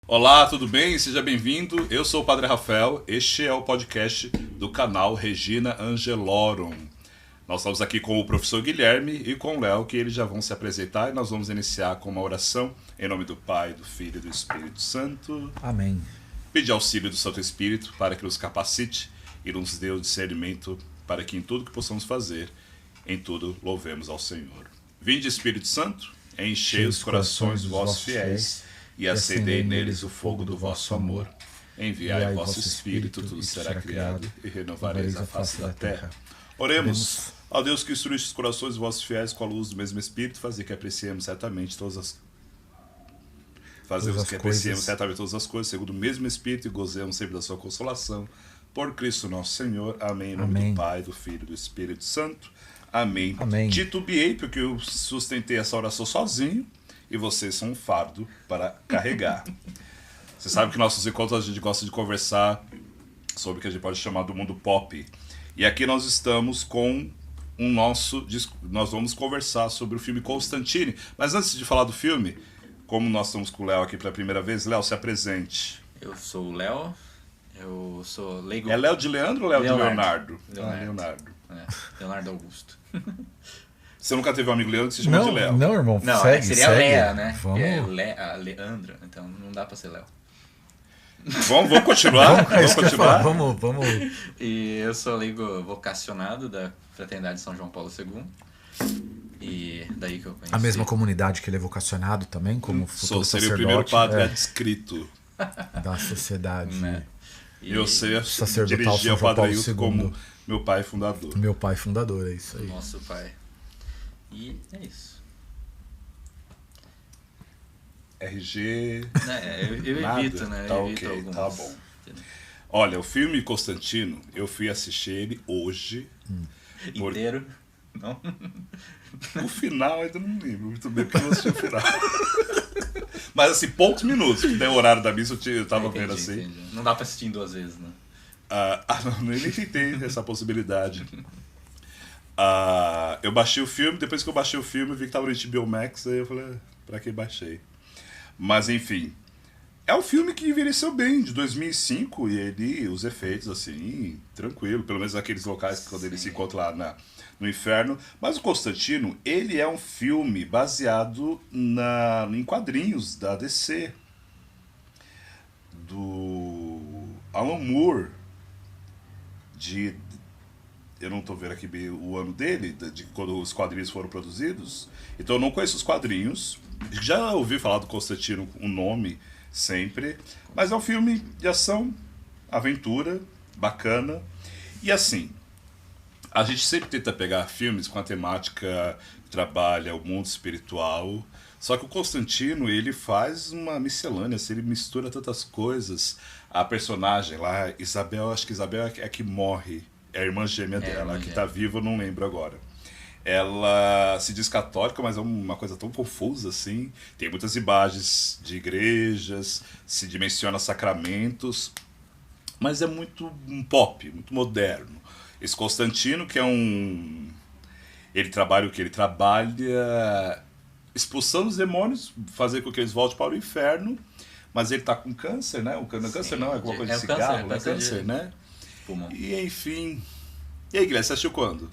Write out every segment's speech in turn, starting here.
Olá, tudo bem? Seja bem-vindo. Eu sou o Padre Rafael. Este é o podcast do canal Regina Angelorum. Nós estamos aqui com o professor Guilherme e com o Léo, que eles já vão se apresentar, e nós vamos iniciar com uma oração em nome do Pai, do Filho e do Espírito Santo. Amém. Pedir auxílio do Santo Espírito para que nos capacite e nos dê o discernimento para que em tudo que possamos fazer, em tudo louvemos ao Senhor. Vinde, Espírito Santo, enchei os corações dos vossos fiéis e acendei neles o fogo do vosso amor. Enviai o vosso Espírito, tudo será criado e renovareis a face da terra. Oremos ao Deus que instrui os corações dos vossos fiéis com a luz do mesmo Espírito, fazer que apreciemos certamente todas as coisas segundo o mesmo Espírito e gozemos sempre da sua consolação. Por Cristo nosso Senhor. Amém. Em nome do Pai, do Filho e do Espírito Santo. Amém. Amém. Titubeei porque eu sustentei essa oração sozinho e vocês são um fardo para carregar. Você sabe que nossos encontros a gente gosta de conversar sobre o que a gente pode chamar do mundo pop. E aqui nós estamos com nós vamos conversar sobre o filme Constantine. Mas antes de falar do filme, como nós estamos com o Léo aqui pela primeira vez, Léo, se apresente. Eu sou o Léo, eu sou leigo... É Léo de Leandro ou Léo de Leonardo? Leonardo. Leonardo Augusto. Você nunca teve um amigo Leandro que se chama de Léo? Não, irmão, Não, segue. seria Léa, né? Vamos. A Leandra, então não dá pra ser Léo. Vamos continuar? Vamos continuar? Vamos. E eu sou leigo vocacionado da Fraternidade São João Paulo II. E daí que eu conheci. A mesma comunidade que ele é vocacionado também, como futuro Seria sacerdote. o primeiro padre adscrito da sociedade. Né? Eu sei Sacerdotal dirigir ao São João Padre Paulo Ailton II. como meu pai fundador. Meu pai fundador, é isso aí. Nosso pai. E é isso. RG... Eu nada? evito, né? Tá Eu evito ok, algumas. tá bom. Olha, o filme Constantino, eu fui assistir ele hoje. Inteiro? Não? O final ainda não lembro muito bem, porque eu não assisti o final. Mas assim, poucos minutos, que daí o horário da missa eu tava vendo assim. Entendi. Não dá pra assistir em 2 vezes, né? Não, eu nem tentei essa possibilidade. Eu baixei o filme, depois que eu baixei o filme, eu vi que tava no HBO Max, aí eu falei, pra que baixei? Mas enfim, é um filme que envelheceu bem, de 2005, e os efeitos, assim, tranquilo, pelo menos naqueles locais quando ele se encontra lá no inferno. Mas o Constantino, ele é um filme baseado em quadrinhos da DC, do Alan Moore, eu não estou vendo aqui bem o ano dele, de quando os quadrinhos foram produzidos, então eu não conheço os quadrinhos, já ouvi falar do Constantino, o nome, sempre, mas é um filme de ação, aventura, bacana, e assim, a gente sempre tenta pegar filmes com a temática que trabalha o mundo espiritual, só que o Constantino, ele faz uma miscelânea, assim, ele mistura tantas coisas. A personagem lá, Isabel, acho que Isabel é a que morre, é a irmã gêmea dela, a que tá viva eu não lembro agora. Ela se diz católica, mas é uma coisa tão confusa assim. Tem muitas imagens de igrejas, se dimensiona sacramentos, mas é muito um pop, muito moderno. Esse Constantino, que é ele trabalha o que? Ele trabalha expulsando os demônios, fazer com que eles voltem para o inferno, mas ele tá com câncer, né? O câncer não, é alguma coisa de cigarro, é câncer, né? Pulmão. E enfim. E aí, Guilherme, você assistiu quando?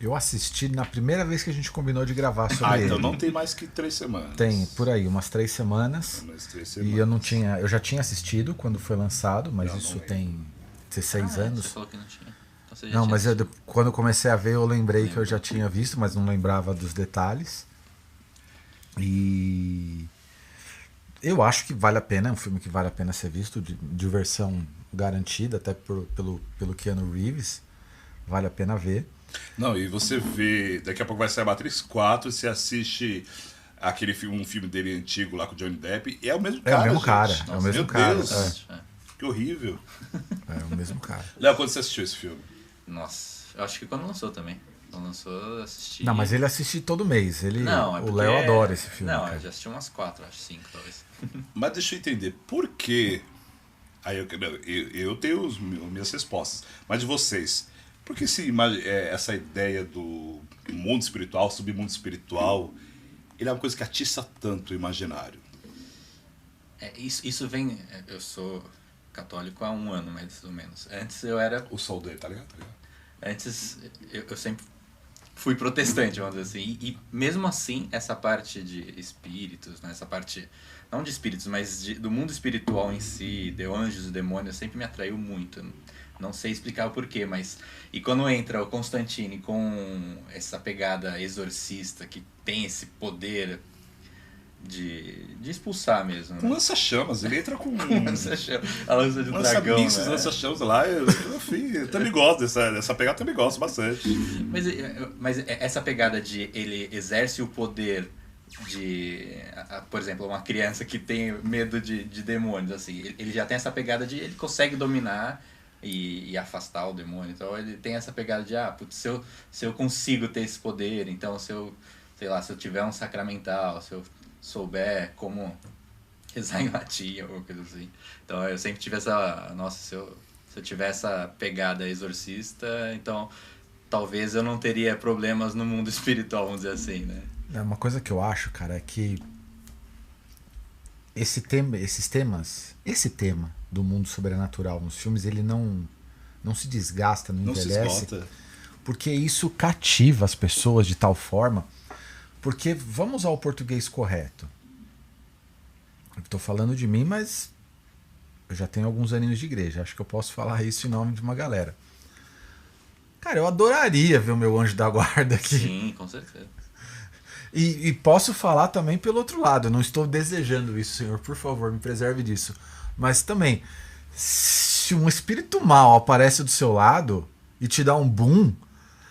Eu assisti na primeira vez que a gente combinou de gravar sobre ele. Então não tem mais que 3 semanas. Tem, por aí, umas 3 semanas. Mais 3 semanas. E eu já tinha assistido quando foi lançado, mas isso tem 16 anos. Você falou que não tinha. Então você já Não, tinha mas assistido. quando eu comecei a ver, eu lembrei que eu já tinha visto, mas não lembrava dos detalhes. E eu acho que vale a pena, é um filme que vale a pena ser visto, de diversão garantida, até pelo Keanu Reeves, vale a pena ver. Não, e você vê, daqui a pouco vai sair a Matrix 4, você assiste um filme dele antigo lá com o Johnny Depp, e é o mesmo cara. É o mesmo gente. cara, Nossa, é o mesmo meu cara. Deus, que horrível. É o mesmo cara. Léo, quando você assistiu esse filme? Nossa, eu acho que quando lançou também. Quando lançou, eu assisti. Não, mas ele assiste todo mês. Não, é o porque... Léo adora esse filme. Não, cara. eu já assisti umas 4, acho 5 talvez. Mas deixa eu entender, por que... Aí eu tenho minhas respostas, mas de vocês, por que essa ideia do mundo espiritual, submundo espiritual, ele é uma coisa que atiça tanto o imaginário? Isso vem... Eu sou católico há 1 ano, mais ou menos. Antes eu era... O sol dele, tá ligado? Antes eu sempre fui protestante, vamos dizer assim. E mesmo assim, essa parte de espíritos, né? Essa parte, não de espíritos, mas do mundo espiritual em si, de anjos e demônios, sempre me atraiu muito. Não sei explicar o porquê, mas... E quando entra o Constantine com essa pegada exorcista, que tem esse poder de expulsar mesmo, né? Com lança-chamas, ele entra com... A lança de dragão, Lança-mísseis, né? lança-chamas lá, enfim, eu também gosto dessa pegada, também gosto bastante. Mas essa pegada de ele exerce o poder de... Por exemplo, uma criança que tem medo de demônios, assim, ele já tem essa pegada de... Ele consegue dominar e afastar o demônio. Então ele tem essa pegada de, putz, se eu consigo ter esse poder, então se eu tiver um sacramental, se eu souber como rezar em latim ou coisa assim. Então eu sempre tive essa... Nossa, se eu tiver essa pegada exorcista, então talvez eu não teria problemas no mundo espiritual, vamos dizer assim, né? Uma coisa que eu acho, cara, é que esse tema do mundo sobrenatural nos filmes, ele não se desgasta, não envelhece. Se esgota. Porque isso cativa as pessoas de tal forma. Porque, vamos usar o português correto. Eu estou falando de mim, mas eu já tenho alguns aninhos de igreja. Acho que eu posso falar isso em nome de uma galera. Cara, eu adoraria ver o meu anjo da guarda aqui. Sim, com certeza. E posso falar também pelo outro lado. Eu não estou desejando isso, Senhor. Por favor, me preserve disso. Mas também, se um espírito mal aparece do seu lado e te dá um boom,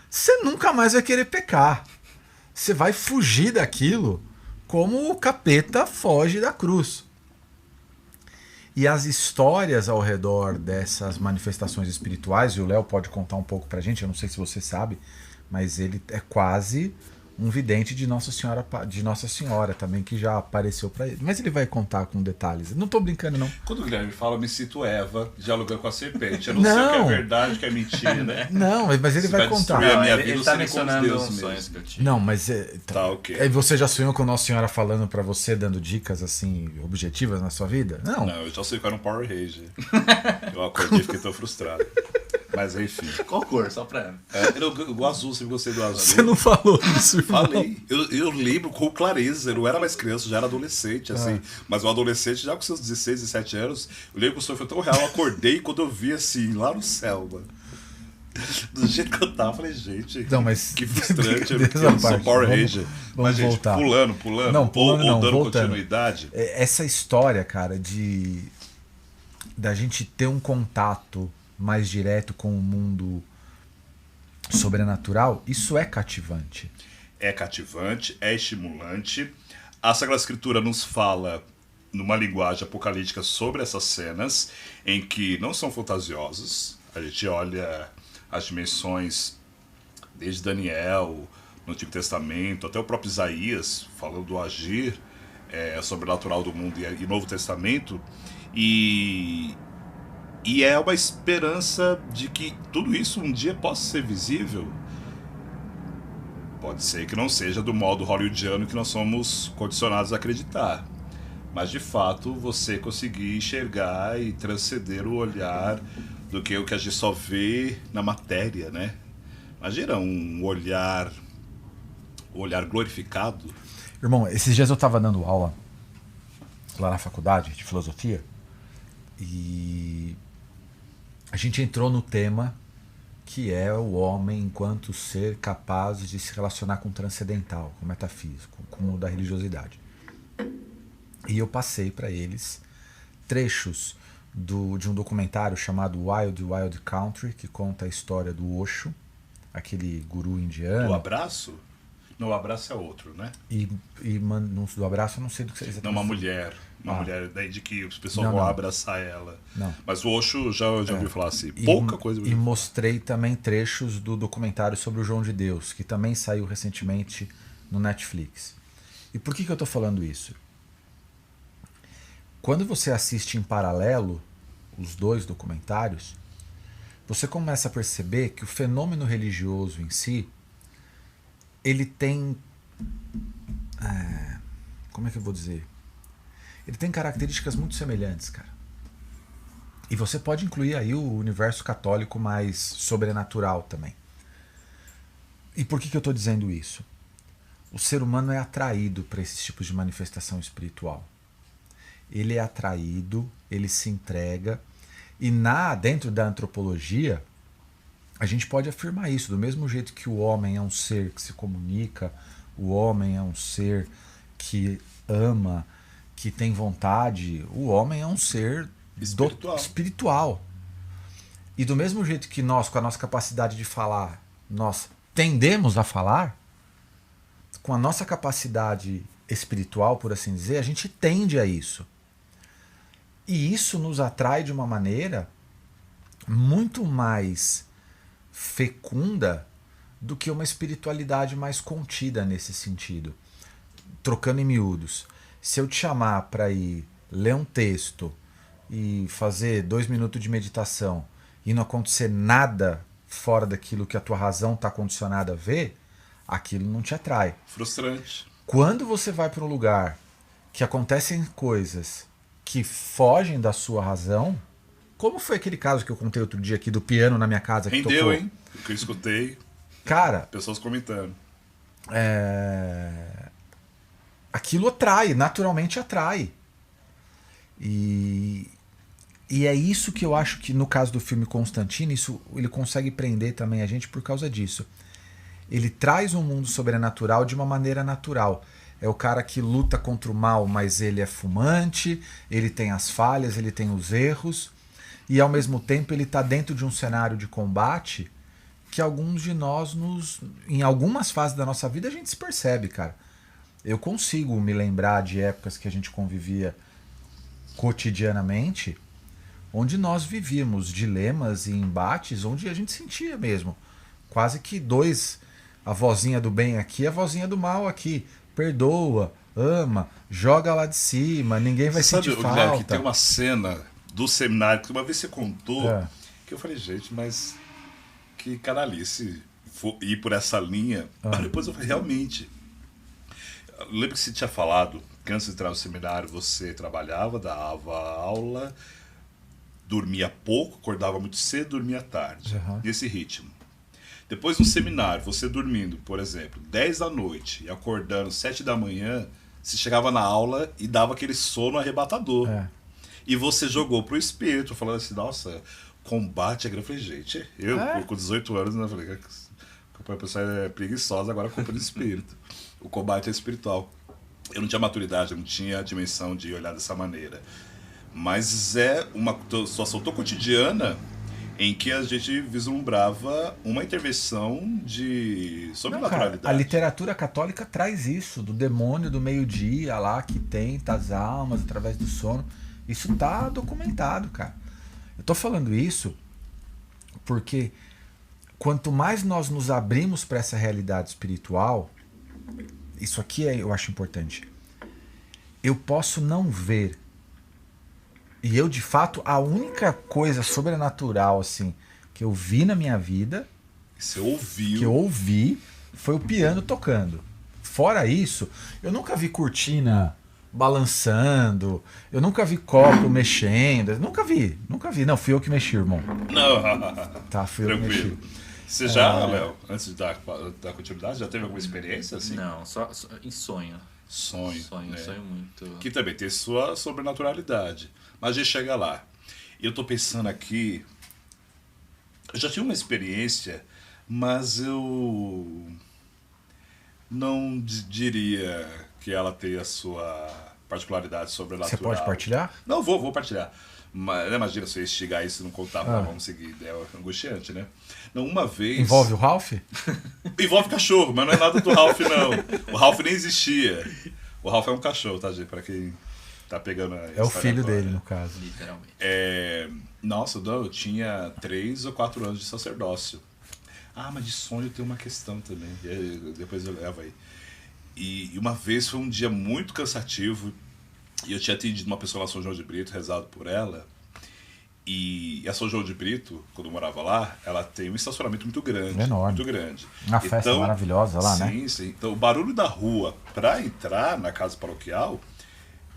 você nunca mais vai querer pecar. Você vai fugir daquilo como o capeta foge da cruz. E as histórias ao redor dessas manifestações espirituais, e o Léo pode contar um pouco pra gente, eu não sei se você sabe, mas ele é quase um vidente de Nossa Senhora também, que já apareceu pra ele. Mas ele vai contar com detalhes. Não tô brincando, não. Quando o Guilherme fala, eu me cito Eva dialogando com a serpente. Eu não sei o que é verdade, o que é mentira, né? Não, mas ele vai contar. A minha vida, ele tá mencionando uns sonhos que eu tive. Não, mas... Tá, ok. Você já sonhou com Nossa Senhora falando pra você, dando dicas, assim, objetivas na sua vida? Não. Não, eu já sei que era um Power Ranger. Eu acordei e fiquei tão frustrado. Mas enfim. Qual cor? Só pra... O azul, sempre gostei do azul. Você não falou isso, irmão. Falei. Eu lembro com clareza. Eu não era mais criança, já era adolescente, assim. Mas um adolescente, já com seus 16, 17 anos, eu lembro que o sonho foi tão real. Eu acordei quando eu vi, assim, lá no céu, mano. Do jeito que eu tava, eu falei, gente, não, mas que frustrante. Eu sou Power Ranger. Vamos mas, voltar. gente, pulando. Não, pulando ou não, dando voltando. continuidade. Essa história, cara, da gente ter um contato mais direto com o mundo sobrenatural, isso é cativante. É cativante, é estimulante. A Sagrada Escritura nos fala numa linguagem apocalíptica sobre essas cenas em que não são fantasiosas. A gente olha as dimensões desde Daniel, no Antigo Testamento, até o próprio Isaías, falando do agir sobrenatural do mundo e Novo Testamento. E é uma esperança de que tudo isso um dia possa ser visível. Pode ser que não seja do modo hollywoodiano que nós somos condicionados a acreditar. Mas, de fato, você conseguir enxergar e transcender o olhar do que o que a gente só vê na matéria, né? Imagina um olhar glorificado. Irmão, esses dias eu tava dando aula lá na faculdade de filosofia e a gente entrou no tema que é o homem enquanto ser capaz de se relacionar com o transcendental, com o metafísico, com o da religiosidade. E eu passei para eles trechos de um documentário chamado Wild Wild Country, que conta a história do Osho, aquele guru indiano. Do abraço? Não, o abraço é outro, né? Do abraço eu não sei do que você exatamente. Não, uma mulher daí de que os pessoal vão abraçar ela. Não. Mas o Osho já ouviu falar assim, pouca coisa. E mostrei também trechos do documentário sobre o João de Deus, que também saiu recentemente no Netflix. E por que eu estou falando isso? Quando você assiste em paralelo os dois documentários, você começa a perceber que o fenômeno religioso em si, ele tem... como é que eu vou dizer? ele tem características muito semelhantes, cara. E você pode incluir aí o universo católico mais sobrenatural também. E por que eu estou dizendo isso? O ser humano é atraído para esses tipos de manifestação espiritual. Ele é atraído, ele se entrega. E dentro da antropologia, a gente pode afirmar isso. Do mesmo jeito que o homem é um ser que se comunica, o homem é um ser que ama, que tem vontade, o homem é um ser espiritual. E do mesmo jeito que nós, com a nossa capacidade de falar, nós tendemos a falar, com a nossa capacidade espiritual, por assim dizer, a gente tende a isso. E isso nos atrai de uma maneira muito mais fecunda do que uma espiritualidade mais contida nesse sentido. Trocando em miúdos, se eu te chamar para ir ler um texto e fazer 2 minutos de meditação e não acontecer nada fora daquilo que a tua razão está condicionada a ver, aquilo não te atrai. Frustrante. Quando você vai para um lugar que acontecem coisas que fogem da sua razão, como foi aquele caso que eu contei outro dia aqui do piano na minha casa que Rendeu, tocou? hein? O que eu escutei. Cara, Pessoas comentando. aquilo atrai, naturalmente atrai. E é isso que eu acho que no caso do filme Constantine, isso ele consegue prender também a gente por causa disso. Ele traz um mundo sobrenatural de uma maneira natural. É o cara que luta contra o mal, mas ele é fumante, ele tem as falhas, ele tem os erros, e ao mesmo tempo ele está dentro de um cenário de combate que alguns de nós, em algumas fases da nossa vida, a gente se percebe, cara. Eu consigo me lembrar de épocas que a gente convivia cotidianamente, onde nós vivíamos dilemas e embates, onde a gente sentia mesmo, quase que a vozinha do bem aqui, a vozinha do mal aqui. Perdoa, ama, joga lá de cima, ninguém vai sentir falta. Guilherme, que tem uma cena do seminário que uma vez você contou, que eu falei, gente, mas que canalice ir por essa linha. Mas depois eu falei, realmente. Eu lembro que você tinha falado que antes de entrar no seminário você trabalhava, dava aula, dormia pouco, acordava muito cedo, dormia tarde. Nesse ritmo. Depois no seminário, você dormindo, por exemplo, 10 da noite e acordando 7 da manhã, você chegava na aula e dava aquele sono arrebatador. E você jogou pro espírito, falando assim, nossa, combate é grande. Eu falei, gente, eu com 18 anos, né, eu falei, a pessoa é preguiçosa, agora compra de espírito. O combate é espiritual. Eu não tinha maturidade, eu não tinha a dimensão de olhar dessa maneira. Mas é uma situação tão cotidiana em que a gente vislumbrava uma intervenção de sobrenaturalidade. A literatura católica traz isso, do demônio do meio-dia lá, que tenta as almas através do sono. Isso tá documentado, cara. Eu tô falando isso porque quanto mais nós nos abrimos para essa realidade espiritual, isso aqui eu acho importante. Eu posso não ver. E eu, de fato, a única coisa sobrenatural assim, que eu vi na minha vida, você ouviu, que eu ouvi, foi o piano tocando. Fora isso, eu nunca vi cortina balançando, eu nunca vi copo mexendo, nunca vi. Não, fui eu que mexi, irmão. Não. Tá, fui eu que mexi. Você já, Léo, antes de dar continuidade, já teve alguma experiência assim? Não, só em sonho. Sonho, né? Sonho muito. Que também tem sua sobrenaturalidade. Mas a gente chega lá. Eu tô pensando aqui. Eu já tive uma experiência, mas eu não diria que ela tem a sua particularidade sobrenatural. Você pode partilhar? Não, vou partilhar. Mas, imagina se eu instigar isso e não contar, vamos seguir. É angustiante, né? Não, uma vez. Envolve o Ralph? Envolve cachorro, mas não é nada do Ralph, não. O Ralph nem existia. O Ralph é um cachorro, tá, gente? Pra quem tá pegando a É o filho dele, no caso. Literalmente. Nossa, eu tinha 3 ou 4 anos de sacerdócio. Mas de sonho tem uma questão também. Depois eu levo aí. E uma vez foi um dia muito cansativo. E eu tinha atendido uma pessoa lá em São João de Brito, rezado por ela. E a São João de Brito, quando eu morava lá, ela tem um estacionamento muito grande. Enorme. Muito grande. Uma festa maravilhosa lá, né? Sim. Então o barulho da rua para entrar na casa paroquial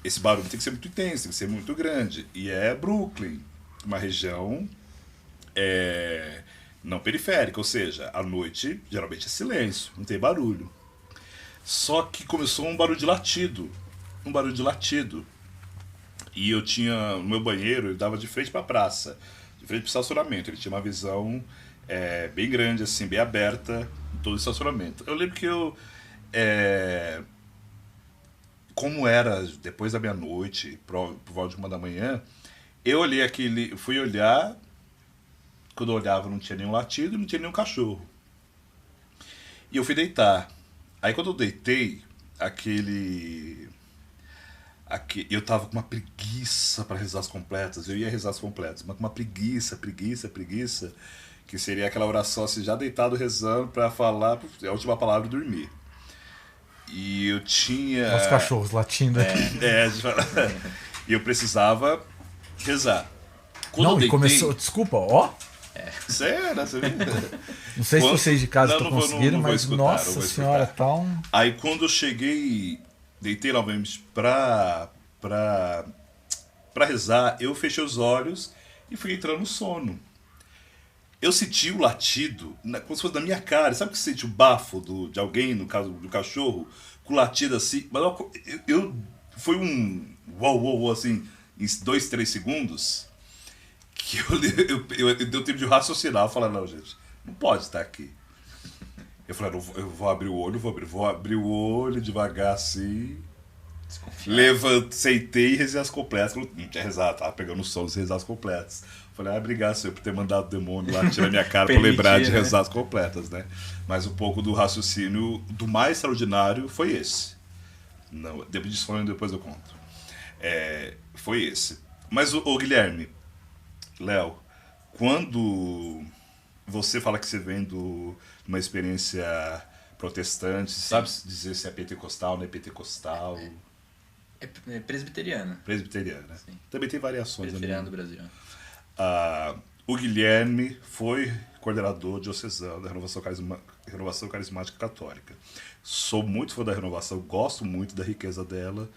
esse barulho tem que ser muito intenso, tem que ser muito grande. E é Brooklyn, uma região não periférica, ou seja, à noite geralmente é silêncio, não tem barulho. Só que começou um barulho de latido. Um barulho de latido. E eu tinha, no meu banheiro, ele dava de frente para a praça, de frente para o estacionamento. Ele tinha uma visão bem grande, assim, bem aberta em todo o estacionamento. Eu lembro que como era depois da meia-noite, por volta de 1 da manhã, eu olhei aquele, fui olhar, quando eu olhava não tinha nenhum latido, não tinha nenhum cachorro. E eu fui deitar. Aí quando eu deitei, eu tava com uma preguiça para rezar as completas. Eu ia rezar as completas, mas com uma preguiça, que seria aquela oração assim, já deitado rezando para falar a última palavra e dormir. E eu tinha... Os cachorros latindo aqui. E eu precisava rezar. Quando eu Não, e deitei, começou... Desculpa, ó. Sério, você viu? Não sei se vocês de casa estão conseguindo, não vou mas escutar, nossa não vou senhora, escutar. tá um... Aí quando eu cheguei, deitei novamente pra rezar, eu fechei os olhos e fui entrando no sono. Eu senti o latido, como se fosse na minha cara. Sabe que você sente o bafo de alguém, no caso do cachorro, com latido assim? Mas foi um uau, assim, em 2, 3 segundos, que eu deu tempo de raciocinar. Eu falei, não, gente, não pode estar aqui. Eu falei, eu vou abrir o olho, vou abrir o olho devagar assim. Sentei e rezei as completas. Não tinha rezado, tava pegando sono e rezar as completas. Falei, obrigado, Senhor, por ter mandado o demônio lá tirar minha cara pra eu lembrar de rezar as completas, né? Mas um pouco do raciocínio do mais extraordinário foi esse. Não, depois eu conto. Foi esse. Mas o Guilherme, Léo, quando você fala que você vem de uma experiência protestante, sabe dizer se é pentecostal, não é pentecostal? É presbiteriano. Presbiteriana. Sim. Também tem variações. Presbiteriano do Brasil. O Guilherme foi coordenador diocesano da Renovação Carismática Católica. Sou muito fã da renovação, gosto muito da riqueza dela.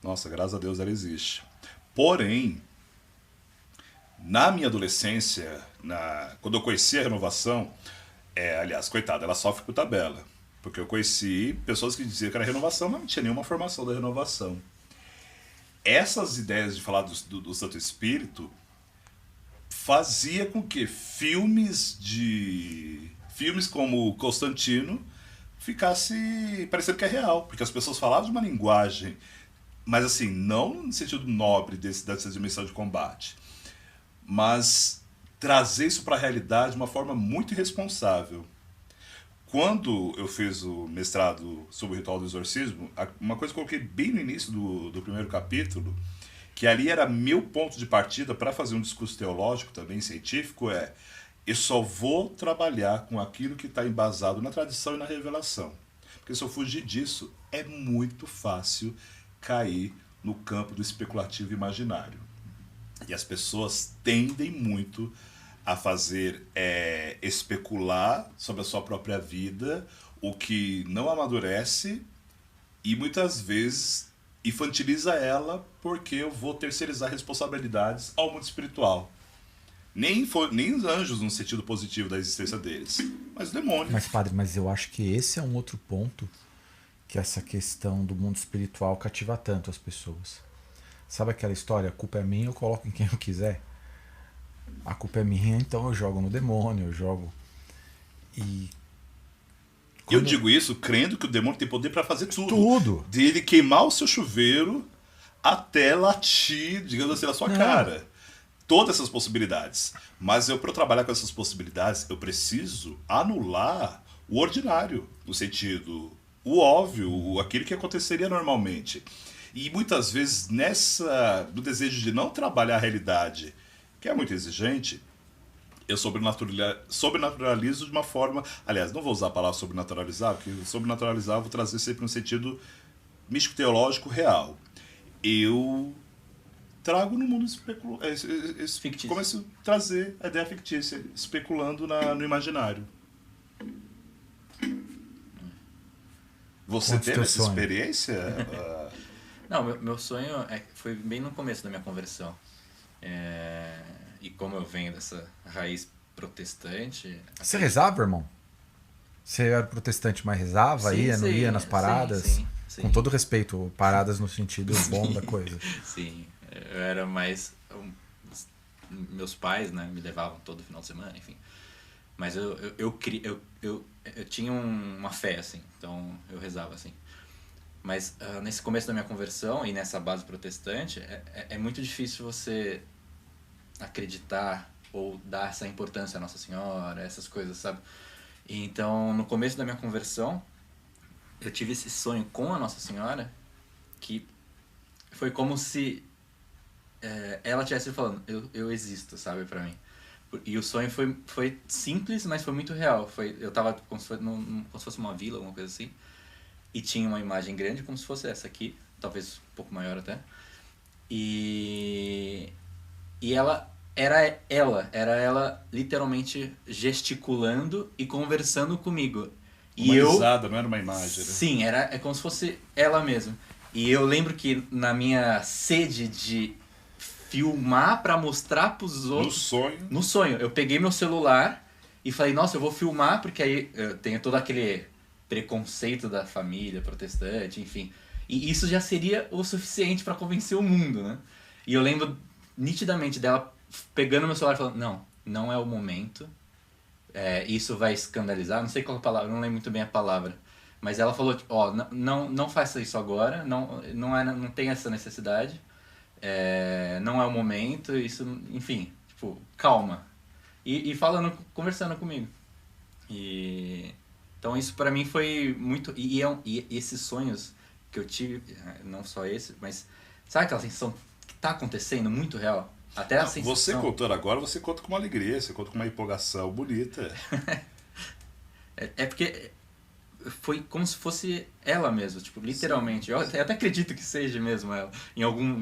Nossa, graças a Deus ela existe. Porém, na minha adolescência, quando eu conheci a renovação, aliás, coitada, ela sofre por tabela. Porque eu conheci pessoas que diziam que era renovação, mas não tinha nenhuma formação da renovação. Essas ideias de falar do Santo Espírito fazia com que filmes como Constantino ficasse parecendo que é real, porque as pessoas falavam de uma linguagem, mas assim, não no sentido nobre dessa dimensão de combate, mas trazer isso para a realidade de uma forma muito irresponsável. Quando eu fiz o mestrado sobre o ritual do exorcismo, uma coisa que eu coloquei bem no início do primeiro capítulo, que ali era meu ponto de partida para fazer um discurso teológico também científico, eu só vou trabalhar com aquilo que está embasado na tradição e na revelação. Porque se eu fugir disso, é muito fácil cair no campo do especulativo imaginário. E as pessoas tendem muito a fazer especular sobre a sua própria vida, o que não amadurece e muitas vezes infantiliza ela, porque eu vou terceirizar responsabilidades ao mundo espiritual. Nem os anjos no sentido positivo da existência deles, mas o demônio. Mas, padre, eu acho que esse é um outro ponto que essa questão do mundo espiritual cativa tanto as pessoas. Sabe aquela história, a culpa é minha, eu coloco em quem eu quiser? A culpa é minha, então eu jogo no demônio, eu jogo... Eu digo isso crendo que o demônio tem poder para fazer tudo. Tudo. Dele queimar o seu chuveiro até latir, digamos assim, na sua cara. Todas essas possibilidades. Mas para eu trabalhar com essas possibilidades, eu preciso anular o ordinário, no sentido, o óbvio, aquilo que aconteceria normalmente. E muitas vezes, no desejo de não trabalhar a realidade, que é muito exigente, eu sobrenaturalizo de uma forma... Aliás, não vou usar a palavra sobrenaturalizar, porque sobrenaturalizar eu vou trazer sempre um sentido místico-teológico real. Eu trago no mundo fictício. Começo a trazer a ideia fictícia, especulando no imaginário. Você teve essa experiência? Não, meu sonho foi bem no começo da minha conversão. E como eu venho dessa raiz protestante... Você rezava, irmão? Você era protestante, mas rezava? Sim, Não ia nas paradas? Sim. Com todo respeito, paradas no sentido bom da coisa. Sim, eu era mais... Meus pais, né, me levavam todo final de semana, enfim. Mas eu tinha uma fé, assim, então eu rezava, assim. Mas nesse começo da minha conversão e nessa base protestante, é muito difícil você acreditar ou dar essa importância à Nossa Senhora, essas coisas, sabe? E então, no começo da minha conversão, eu tive esse sonho com a Nossa Senhora que foi como se ela estivesse falando, eu existo, sabe, pra mim. E o sonho foi simples, mas foi muito real. Eu tava como se fosse uma vila, alguma coisa assim, e tinha uma imagem grande, como se fosse essa aqui, talvez um pouco maior até. E ela era ela literalmente gesticulando e conversando comigo. Uma risada, não era uma imagem, né? Sim, é como se fosse ela mesma. E eu lembro que na minha sede de filmar pra mostrar pros outros... No sonho. Eu peguei meu celular e falei, nossa, eu vou filmar, porque aí eu tenho todo aquele preconceito da família protestante, enfim. E isso já seria o suficiente pra convencer o mundo, né? E eu lembro nitidamente dela pegando meu celular e falando, não é o momento, isso vai escandalizar, não sei qual é a palavra, não lembro muito bem a palavra. Mas ela falou, não faça isso agora, não tem essa necessidade. Não é o momento, isso, enfim, tipo, calma. E conversando comigo. Então isso pra mim foi muito... E esses sonhos que eu tive, não só esse, mas sabe aquela sensação que tá acontecendo muito real? Até a sensação... Você contando agora, você conta com uma alegria, você conta com uma empolgação bonita. Porque foi como se fosse ela mesma, tipo, literalmente. Eu até acredito que seja mesmo ela,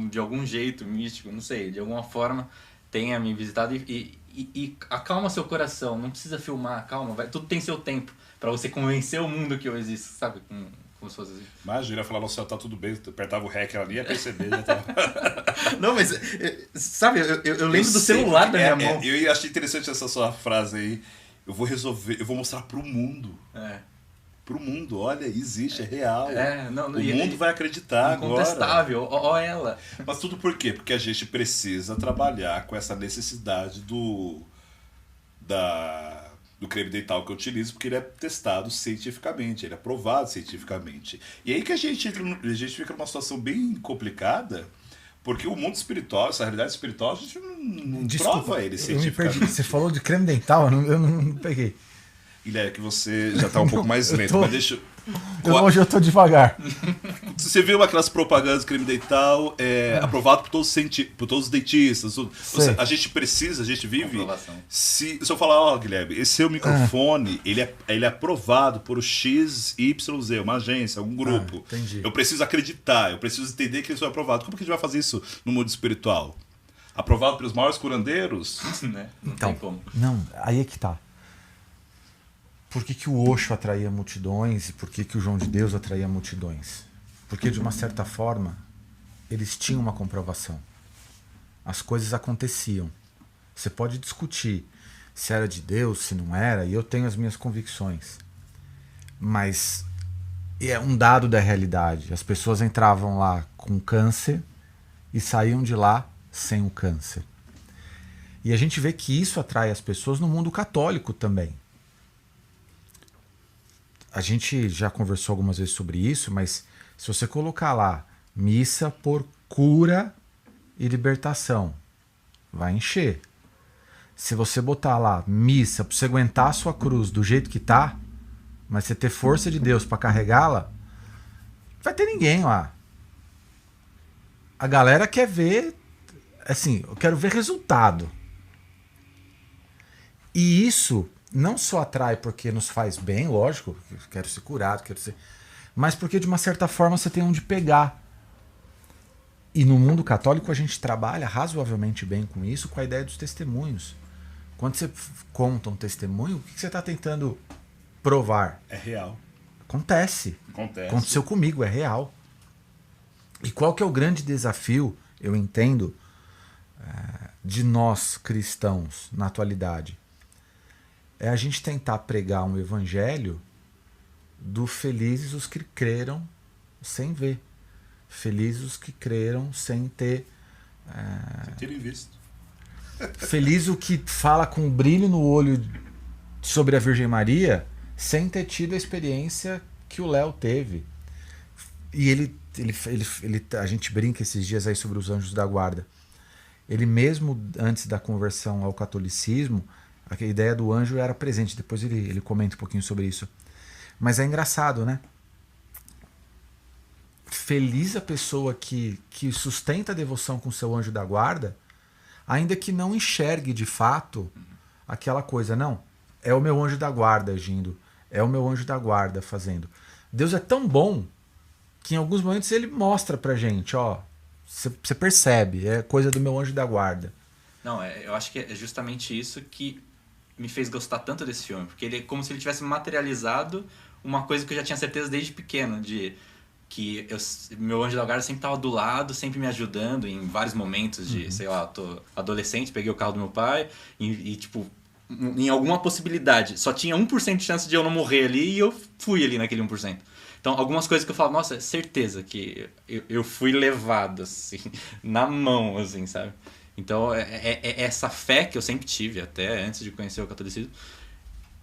de algum jeito místico, não sei, de alguma forma tenha me visitado e acalma seu coração, não precisa filmar, calma, tudo tem seu tempo pra você convencer o mundo que eu existo, sabe? Como se fosse assim. Imagina, falar, no céu, tá tudo bem, apertava o REC ali, ia perceber, já tava... Não, mas, sabe, eu lembro do celular da minha mão. Eu achei interessante essa sua frase aí, eu vou mostrar pro mundo. Pro mundo, olha, existe, é real. O mundo vai acreditar agora. Incontestável, ó ela. Mas tudo por quê? Porque a gente precisa trabalhar com essa necessidade do creme dental que eu utilizo, porque ele é testado cientificamente, ele é provado cientificamente. E aí que a gente fica numa situação bem complicada, porque o mundo espiritual, essa realidade espiritual, a gente não prova ele cientificamente. Eu me perdi. Você falou de creme dental, eu não peguei. Guilherme, que você já tá um pouco mais lento, mas deixa... Hoje eu tô devagar. Você viu aquelas propagandas de creme dental aprovado por todos os dentistas. A gente vive... Se eu falar, Guilherme, esse seu microfone, ele é aprovado por o XYZ, uma agência, um grupo. Entendi. Eu preciso acreditar, eu preciso entender que isso é aprovado. Como que a gente vai fazer isso no mundo espiritual? Aprovado pelos maiores curandeiros? Né? Não tem como. Não, aí é que tá. Por que o Osho atraía multidões e por que o João de Deus atraía multidões? Porque, de uma certa forma, eles tinham uma comprovação. As coisas aconteciam. Você pode discutir se era de Deus, se não era, e eu tenho as minhas convicções. Mas é um dado da realidade. As pessoas entravam lá com câncer e saíam de lá sem o câncer. E a gente vê que isso atrai as pessoas no mundo católico também. A gente já conversou algumas vezes sobre isso, mas se você colocar lá missa por cura e libertação, vai encher. Se você botar lá missa para você aguentar a sua cruz do jeito que tá, mas você ter força de Deus para carregá-la, não vai ter ninguém lá. A galera quer ver, assim, eu quero ver resultado. E isso não só atrai porque nos faz bem, lógico, quero ser curado, mas porque de uma certa forma você tem onde pegar. E no mundo católico a gente trabalha razoavelmente bem com isso, com a ideia dos testemunhos. Quando você conta um testemunho, o que você está tentando provar? É real. Acontece. Aconteceu comigo, é real. E qual que é o grande desafio, eu entendo, de nós cristãos na atualidade? É a gente tentar pregar um evangelho do felizes os que creram sem ver. Felizes os que creram sem ter... Sem terem visto. Feliz o que fala com brilho no olho sobre a Virgem Maria sem ter tido a experiência que o Léo teve. E a gente brinca esses dias aí sobre os anjos da guarda. Ele mesmo antes da conversão ao catolicismo, a ideia do anjo era presente. Depois ele comenta um pouquinho sobre isso. Mas é engraçado, né? Feliz a pessoa que sustenta a devoção com seu anjo da guarda, ainda que não enxergue de fato aquela coisa. Não, é o meu anjo da guarda agindo. É o meu anjo da guarda fazendo. Deus é tão bom que em alguns momentos ele mostra pra gente, ó, você percebe, é coisa do meu anjo da guarda. Não, eu acho que é justamente isso que me fez gostar tanto desse filme, porque ele é como se ele tivesse materializado uma coisa que eu já tinha certeza desde pequeno, de que meu anjo da guarda sempre estava do lado, sempre me ajudando em vários momentos de, sei lá, eu tô adolescente, peguei o carro do meu pai e tipo, em alguma possibilidade, só tinha 1% de chance de eu não morrer ali e eu fui ali naquele 1%. Então, algumas coisas que eu falo, nossa, certeza que eu fui levado, assim, na mão, assim, sabe? Então, é essa fé que eu sempre tive, até antes de conhecer o catolicismo,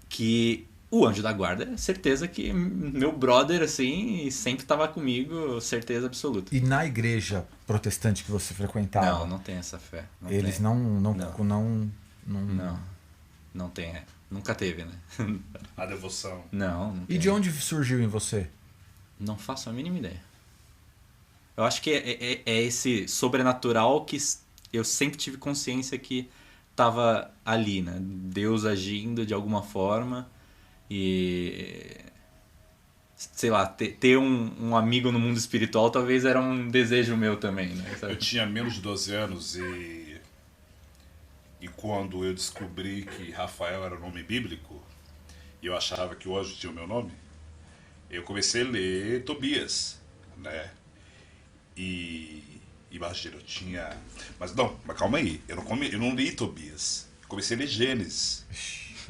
que o anjo da guarda é certeza que meu brother, assim, sempre estava comigo, certeza absoluta. E na igreja protestante que você frequentava? Não tem essa fé. Eles tem. Não tem, nunca teve, né? A devoção. Não E tem. de onde surgiu em você? Não faço a mínima ideia. Eu acho que é esse sobrenatural que eu sempre tive consciência que estava ali, né? Deus agindo de alguma forma e... sei lá, ter um amigo no mundo espiritual talvez era um desejo meu também, né? Sabe? Eu tinha menos de 12 anos e quando eu descobri que Rafael era o nome bíblico e eu achava que o anjo tinha o meu nome, eu comecei a ler Tobias, né? E imagina, eu tinha... Mas calma aí, eu não li Tobias. Eu comecei a ler Gênesis.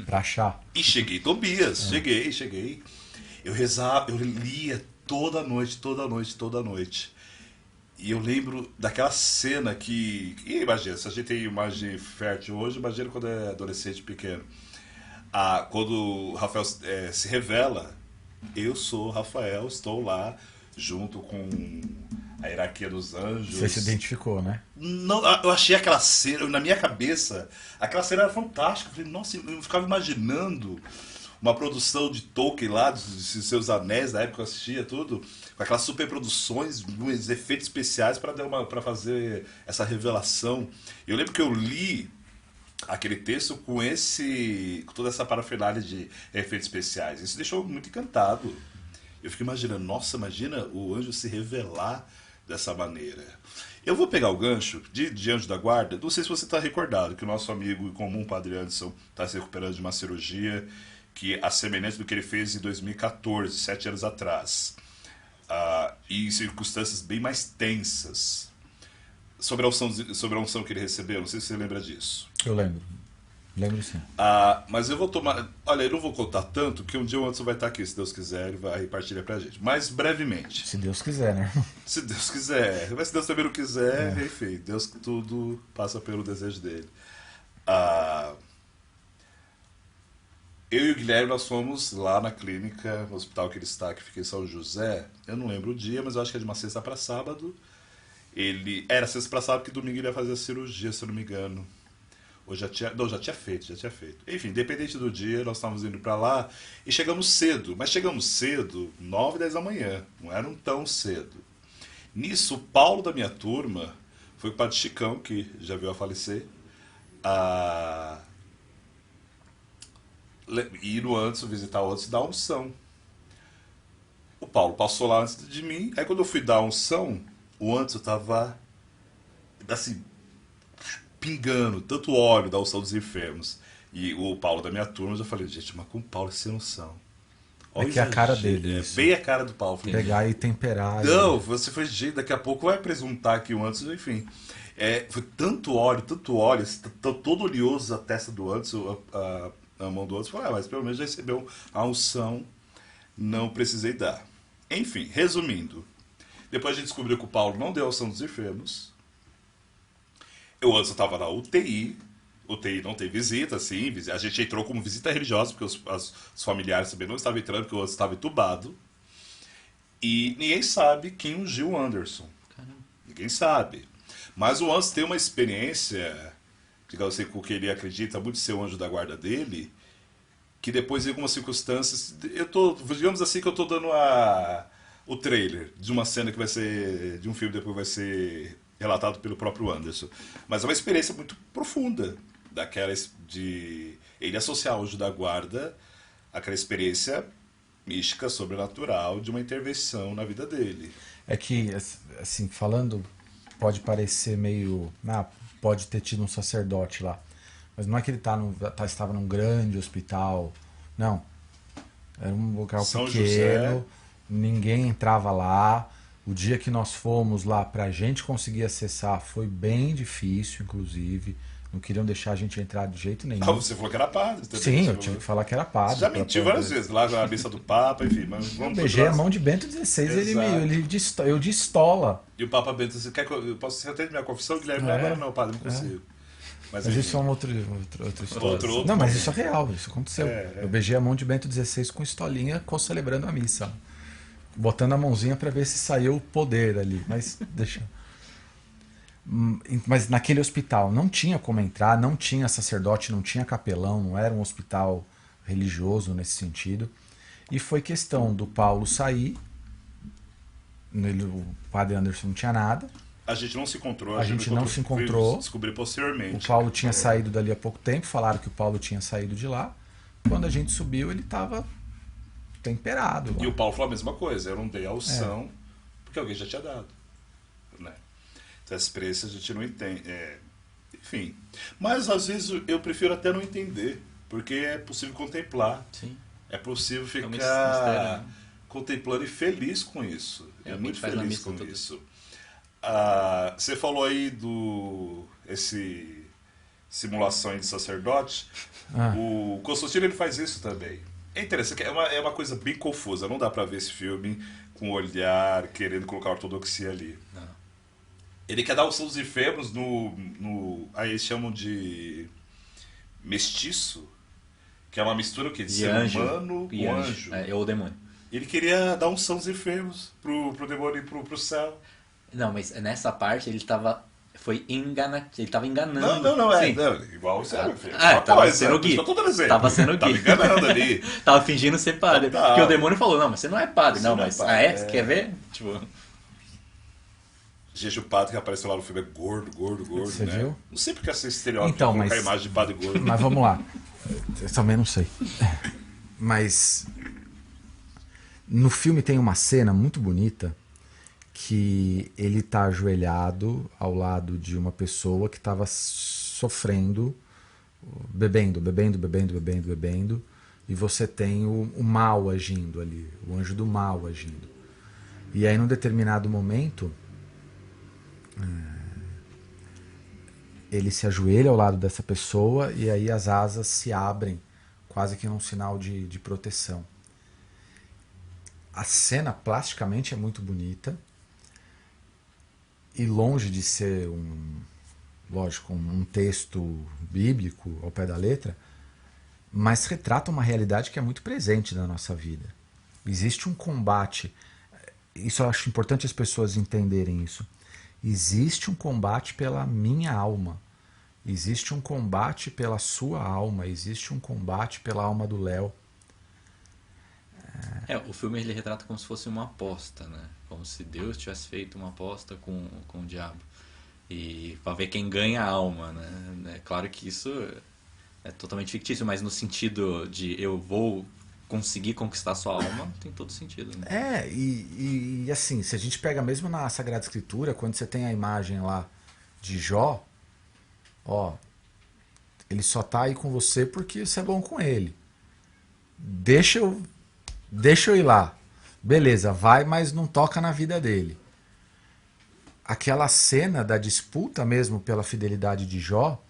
Pra achar. E cheguei em Tobias, cheguei. Eu rezava, eu lia toda noite. E eu lembro daquela cena que... imagina, se a gente tem imagem fértil hoje, imagina quando é adolescente pequeno. Quando o Rafael se revela, eu sou Rafael, estou lá junto com a hierarquia dos anjos. Você se identificou, né? Não, eu achei aquela cena, na minha cabeça, aquela cena era fantástica. Eu falei, nossa, eu ficava imaginando uma produção de Tolkien lá, de Seus Anéis, na época que eu assistia tudo, com aquelas superproduções, uns efeitos especiais para fazer essa revelação. Eu lembro que eu li aquele texto com toda essa parafernália de efeitos especiais. Isso deixou muito encantado. Eu fico imaginando, nossa, imagina o anjo se revelar dessa maneira. Eu vou pegar o gancho de Anjo da Guarda. Não sei se você está recordado que o nosso amigo em comum, Padre Anderson, está se recuperando de uma cirurgia que a semelhança do que ele fez em 2014, 7 anos atrás, e em circunstâncias bem mais tensas. Sobre a unção que ele recebeu, não sei se você lembra disso. Eu lembro. Lembro sim. Mas eu vou tomar... Olha, eu não vou contar tanto, que um dia o Anderson vai estar aqui, se Deus quiser, e vai partilhar pra gente. Mas brevemente. Se Deus quiser, né? Se Deus quiser. Mas se Deus também não quiser, enfim, Deus tudo passa pelo desejo dele. Eu e o Guilherme, nós fomos lá na clínica, no hospital que ele está, que fica em São José. Eu não lembro o dia, mas eu acho que é de uma sexta para sábado. Era sexta para sábado, que domingo ele ia fazer a cirurgia, se eu não me engano. Ou já tinha feito. Enfim, independente do dia, nós estávamos indo para lá e chegamos cedo. Mas chegamos cedo, 9, 10 da manhã. Não eram tão cedo. Nisso, o Paulo da minha turma foi o Padre Chicão, que já veio a falecer, ir no Anderson, visitar o Anderson e dar a unção. O Paulo passou lá antes de mim. Aí quando eu fui dar a unção, o Anderson estava assim, pingando tanto óleo da unção dos enfermos. E o Paulo da minha turma, eu já falei, gente, mas com o Paulo é sem unção. É que é a cara gente, dele, É isso. bem a cara do Paulo. Pegar e temperar. Não, você foi jeito, daqui a pouco vai presuntar aqui o Anderson, enfim. Foi tanto óleo, assim, todo oleoso a testa do Anderson, a mão do Anderson. Falei, mas pelo menos já recebeu a unção, não precisei dar. Enfim, resumindo. Depois a gente descobriu que o Paulo não deu a unção dos enfermos. O Anderson estava na UTI. UTI não tem visita, sim. A gente entrou como visita religiosa, porque os familiares também não estavam entrando, porque o Anderson estava entubado. E ninguém sabe quem ungiu o Anderson. Caramba. Ninguém sabe. Mas o Anderson tem uma experiência, digamos assim, com o que ele acredita muito ser o anjo da guarda dele, que depois, em algumas circunstâncias, digamos assim, que eu estou dando o trailer de uma cena que vai ser, de um filme depois vai ser relatado pelo próprio Anderson. Mas é uma experiência muito profunda, daquela de ele associar o anjo da guarda àquela experiência mística, sobrenatural, de uma intervenção na vida dele. É que, assim, falando, pode parecer meio... pode ter tido um sacerdote lá. Mas não é que ele estava num grande hospital. Não. Era um local São pequeno, José. Ninguém entrava lá. O dia que nós fomos lá, pra gente conseguir acessar, foi bem difícil, inclusive. Não queriam deixar a gente entrar de jeito nenhum. Você falou que era padre. Sim, eu tive que falar que era padre. Você já mentiu várias vezes, lá na missa do Papa, enfim. Mas Eu vamos beijei a pro mão de Bento XVI, Exato. eu de estola. E o Papa Bento disse, quer que eu posso até minha confissão, Guilherme? É. Não, padre, não consigo. Mas enfim. isso é uma outra história. Outro Não, mas momento. isso é real, isso aconteceu. Eu beijei a mão de Bento XVI com estolinha, celebrando a missa. Botando a mãozinha para ver se saiu o poder ali. Mas deixa. Mas naquele hospital não tinha como entrar, não tinha sacerdote, não tinha capelão, não era um hospital religioso nesse sentido. E foi questão do Paulo sair. O padre Anderson não tinha nada. A gente não se encontrou. A gente não se encontrou. Descobri O posteriormente. Paulo tinha saído dali há pouco tempo, falaram que o Paulo tinha saído de lá. Quando a gente subiu, ele estava temperado. E o Paulo falou a mesma coisa, eu não dei a unção, porque alguém já tinha dado. Né? Então essa experiência a gente não entende. Enfim. Mas às vezes eu prefiro até não entender, porque é possível contemplar. Sim. É possível um ficar mistério, né? contemplando e feliz com isso. É o que Muito faz na feliz missa com tudo. isso. Você falou aí esse simulação de sacerdote. O Constantino ele faz isso também. É interessante, é uma coisa bem confusa. Não dá pra ver esse filme com o olhar querendo colocar a ortodoxia ali. Não. Ele quer dar os seus enfermos aí eles chamam de mestiço, que é uma mistura o quê? De E ser anjo. humano E com anjo. Ou demônio. Ele queria dar unção aos enfermos pro demônio ir pro céu. Não, mas nessa parte ele tava... Ele tava enganando. Não, Sim. igual você meu filho. Tava sendo Por isso que eu tô dando exemplo. Tava sendo Tava gay. enganando ali. Tava fingindo ser padre. Total. Porque o demônio falou, não, mas você não é padre. Você Não, não é mas... padre, Você quer ver? Tipo... Gente, o padre que apareceu lá no filme é gordo, Você né? viu? Não sei porque essa estereótipo Então, colocar a mas- imagem de padre gordo. Mas vamos lá. Eu também não sei. Mas no filme tem uma cena muito bonita que ele tá ajoelhado ao lado de uma pessoa que estava sofrendo, bebendo, e você tem o mal agindo ali, o anjo do mal agindo. E aí num determinado momento ele se ajoelha ao lado dessa pessoa e aí as asas se abrem, quase que num sinal de proteção. A cena plasticamente é muito bonita e longe de ser lógico, um texto bíblico ao pé da letra, mas retrata uma realidade que é muito presente na nossa vida. Existe um combate, isso eu acho importante as pessoas entenderem isso. Existe um combate pela minha alma. Existe um combate pela sua alma. Existe um combate pela alma do Léo. O filme ele retrata como se fosse uma aposta, né? Como se Deus tivesse feito uma aposta com o diabo. E pra ver quem ganha a alma, né? É claro que isso é totalmente fictício, mas no sentido de eu vou conseguir conquistar sua alma, tem todo sentido, né? E assim, se a gente pega mesmo na Sagrada Escritura, quando você tem a imagem lá de Jó, ele só tá aí com você porque você é bom com ele. Deixa eu deixa eu ir lá. Beleza, vai, mas não toca na vida dele. Aquela cena da disputa mesmo pela fidelidade de Jó,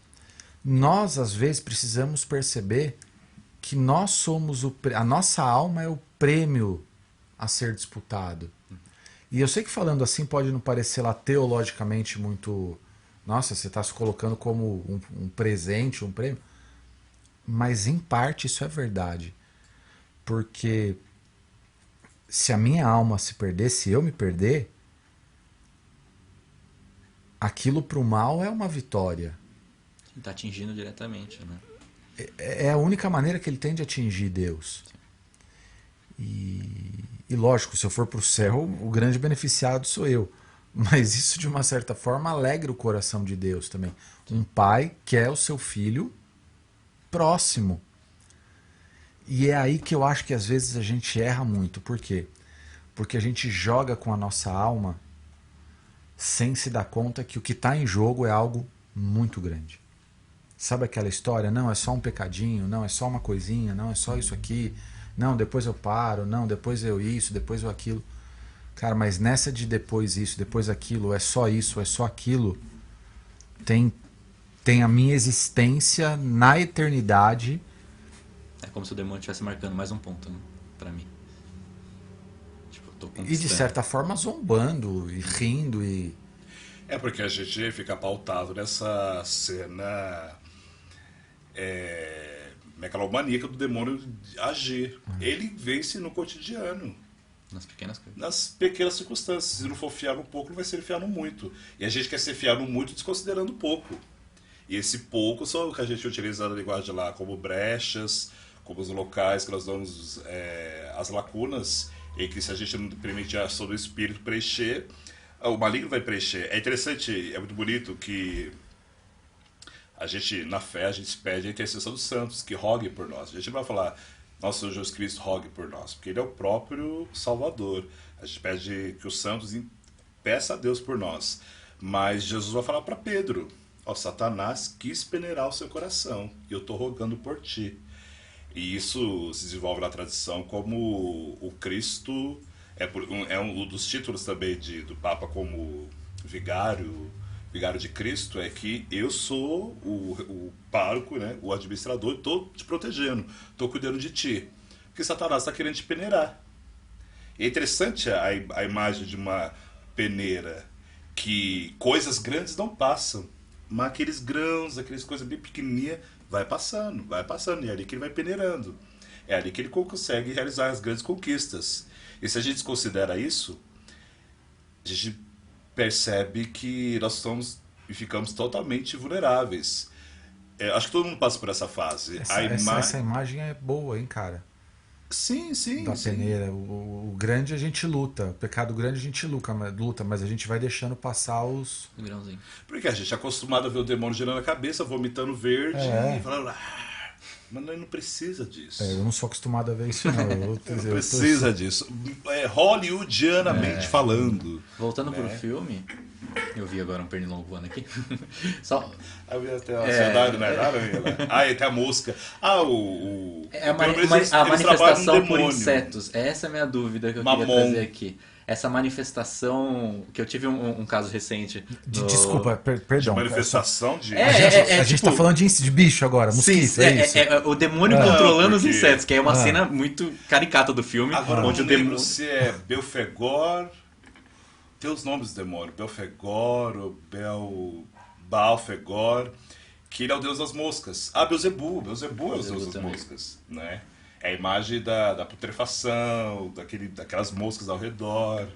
nós às vezes precisamos perceber que nós somos a nossa alma é o prêmio a ser disputado. E eu sei que falando assim pode não parecer lá teologicamente muito... Nossa, você está se colocando como um presente, um prêmio. Mas em parte isso é verdade. Porque se a minha alma se perder, se eu me perder, aquilo para o mal é uma vitória. Está atingindo diretamente, né? É a única maneira que ele tem de atingir Deus. E lógico, se eu for para o céu, o grande beneficiado sou eu. Mas isso, de uma certa forma, alegra o coração de Deus também. Um pai quer o seu filho próximo. E é aí que eu acho que às vezes a gente erra muito. Por quê? Porque a gente joga com a nossa alma sem se dar conta que o que está em jogo é algo muito grande. Sabe aquela história? Não, é só um pecadinho, não, é só uma coisinha, não, é só isso aqui, não, depois eu paro, não, depois eu isso, depois eu aquilo. Cara, mas nessa de depois isso, depois aquilo, é só isso, é só aquilo, tem a minha existência na eternidade. É como se o demônio estivesse marcando mais um ponto, né? Pra mim. Tipo, eu tô E de conquistando. certa forma zombando e rindo e... É porque a gente fica pautado nessa cena megalomaníaca do demônio agir. Ele vence no cotidiano, Nas pequenas coisas. nas pequenas circunstâncias. Se não for fiar no pouco, ele vai ser fiar no muito. E a gente quer ser fiar no muito desconsiderando o pouco. E esse pouco são o que a gente utiliza na linguagem lá como brechas, como os locais que nós damos as lacunas, em que se a gente não permitir a ação do Espírito preencher, o maligno vai preencher. É interessante, é muito bonito que a gente, na fé, a gente pede a intercessão dos santos, que roguem por nós. A gente não vai falar, nosso Senhor Jesus Cristo rogue por nós, porque Ele é o próprio Salvador. A gente pede que os santos peçam a Deus por nós. Mas Jesus vai falar para Pedro, ó, Satanás quis peneirar o seu coração, e eu estou rogando por ti. E isso se desenvolve na tradição como o Cristo... É um dos títulos também do Papa como vigário de Cristo, é que eu sou o pároco, né, o administrador, estou te protegendo, estou cuidando de ti. Porque Satanás está querendo te peneirar. É interessante a imagem de uma peneira, que coisas grandes não passam, mas aqueles grãos, aquelas coisas bem pequenininhas, vai passando, e é ali que ele vai peneirando. É ali que ele consegue realizar as grandes conquistas. E se a gente considera isso, a gente percebe que nós somos e ficamos totalmente vulneráveis. Acho que todo mundo passa por essa fase. Essa imagem é boa, hein, cara? Sim, sim. Da sim. peneira. O grande a gente luta. O pecado grande a gente luta, mas a gente vai deixando passar os... Grãozinho. Porque a gente é acostumado a ver o demônio girando a cabeça, vomitando verde e falando... Mas não precisa disso. Eu não sou acostumado a ver isso, não. Não precisa disso. Hollywoodianamente falando. Voltando pro filme, eu vi agora um pernilongo voando aqui. Só... Aí até a ansiedade, né? Aí tem a mosca. A pelo menos eles trabalham manifestação no por demônio. insetos. Essa é a minha dúvida que eu Mamon. queria trazer aqui. Essa manifestação, que eu tive um caso recente. Desculpa, perdão. Manifestação de... A gente tá falando de bicho agora, mosquito, Sim, é isso? o demônio controlando os porque- insetos, que é uma cena muito caricata do filme. Agora onde eu o não lembro demônio... se é Belfegor... Tem os nomes do demônio. Belfegor ou Balfegor, que ele é o deus das moscas. Beelzebu é o deus das também. moscas, né? É a imagem da putrefação, daquelas moscas ao redor.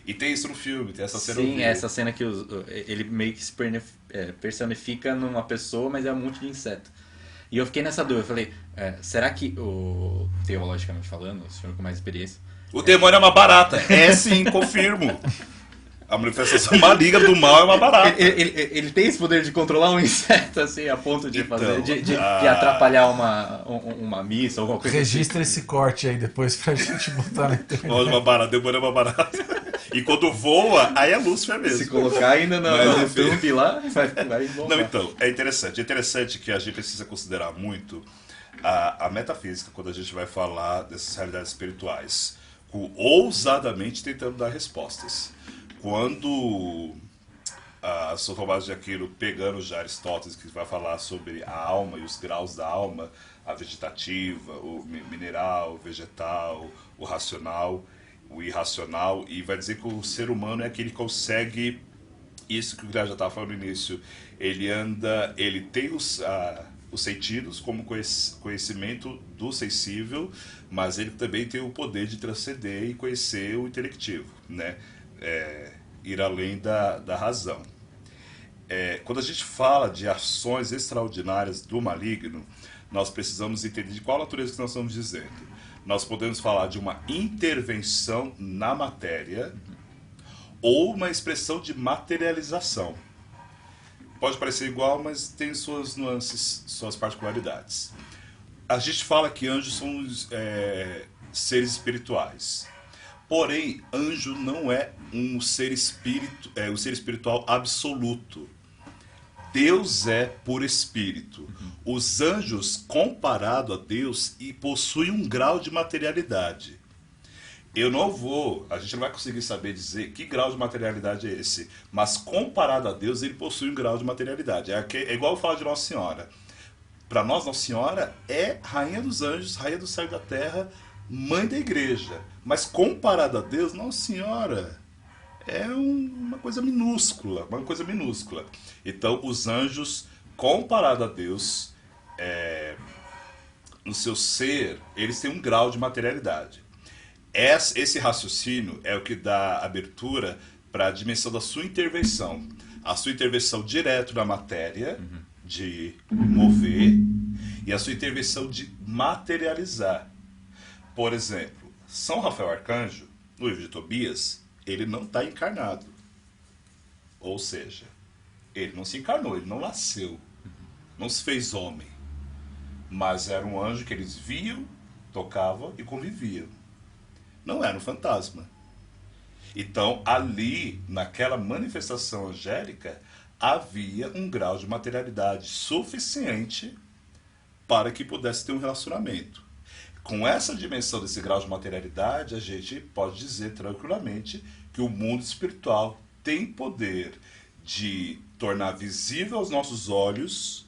E tem isso no filme, tem essa cena. Sim, essa cena que ele meio que se personifica numa pessoa, mas é um monte de inseto. E eu fiquei nessa dúvida, eu falei, será que, teologicamente falando, o senhor com mais experiência... O demônio é uma barata. É sim, confirmo. A manifestação maligna do mal é uma barata. Ele tem esse poder de controlar um inseto, assim, a ponto de Então, fazer, de atrapalhar uma missa ou alguma coisa Registra esse corte aí depois pra gente botar na internet. Olha, uma barata, demônio é uma barata. E quando voa, aí é Lúcifer mesmo. Se colocar ainda Mas, no enfim. thumb lá, vai bombar. Não, então, é interessante. É interessante que a gente precisa considerar muito A metafísica, quando a gente vai falar dessas realidades espirituais, ousadamente tentando dar respostas. Quando São Tomás de Aquino, pegando já Aristóteles, que vai falar sobre a alma e os graus da alma, a vegetativa, o mineral, o vegetal, o racional, o irracional, e vai dizer que o ser humano é aquele que consegue, isso que o Guilherme já estava falando no início, ele tem os sentidos como conhecimento do sensível, mas ele também tem o poder de transcender e conhecer o intelectivo, né? Ir além da razão. Quando a gente fala de ações extraordinárias do maligno, nós precisamos entender de qual natureza que nós estamos dizendo. Nós podemos falar de uma intervenção na matéria ou uma expressão de materialização. Pode parecer igual, mas tem suas nuances, suas particularidades. A gente fala que anjos são seres espirituais. Porém, anjo não é um ser espiritual absoluto. Deus é por espírito. Os anjos, comparado a Deus, possuem um grau de materialidade. A gente não vai conseguir saber dizer que grau de materialidade é esse, mas comparado a Deus, ele possui um grau de materialidade. É igual eu falo de Nossa Senhora. Para nós, Nossa Senhora é rainha dos anjos, rainha do céu e da terra, mãe da igreja. Mas comparado a Deus, Nossa Senhora é uma coisa minúscula, Então, os anjos, comparado a Deus, no seu ser, eles têm um grau de materialidade. Esse raciocínio é o que dá abertura para a dimensão da sua intervenção. A sua intervenção direto na matéria, de mover, e a sua intervenção de materializar. Por exemplo, São Rafael Arcanjo, no livro de Tobias, ele não está encarnado. Ou seja, ele não se encarnou, ele não nasceu, não se fez homem. Mas era um anjo que eles viam, tocavam e conviviam. Não era um fantasma. Então, ali, naquela manifestação angélica, havia um grau de materialidade suficiente para que pudesse ter um relacionamento. Com essa dimensão desse grau de materialidade, a gente pode dizer tranquilamente que o mundo espiritual tem poder de tornar visível aos nossos olhos,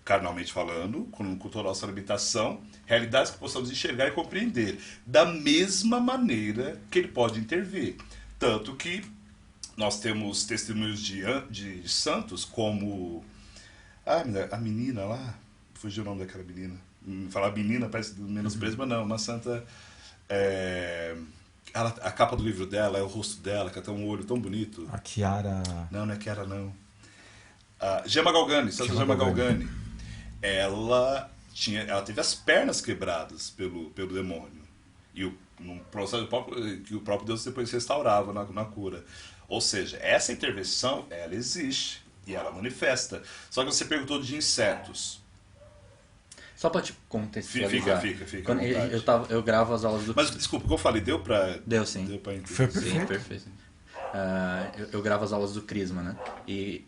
carnalmente falando, com toda a nossa limitação, realidades que possamos enxergar e compreender, da mesma maneira que ele pode intervir. Tanto que nós temos testemunhos de santos como a menina lá, fugiu o nome daquela menina. Falar menina parece menosprezo, mas não, uma santa. A capa do livro dela é o rosto dela, que tem um olho tão bonito. A Chiara. Não é Chiara, não. Gemma Galgani, Santa Gemma Galgani. Ela teve as pernas quebradas pelo demônio. E num processo que o próprio Deus depois restaurava na cura. Ou seja, essa intervenção, ela existe e ela manifesta. Só que você perguntou de insetos. Só pra te contextualizar. Fica. Quando eu gravo as aulas do... Mas desculpa, o que eu falei, deu pra... Deu sim. Deu pra entender. Foi perfeito. Sim, perfeito. Eu gravo as aulas do Crisma, né? E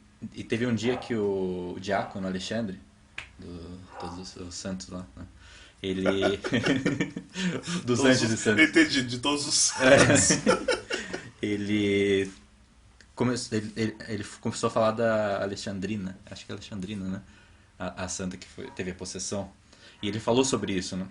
teve um dia que o diácono Alexandre, todos os santos lá, né? Ele... dos anjos e santos. Entendi, de todos os santos. Ele começou a falar da Alexandrina, acho que é Alexandrina, né? A santa que teve a possessão. E ele falou sobre isso, né?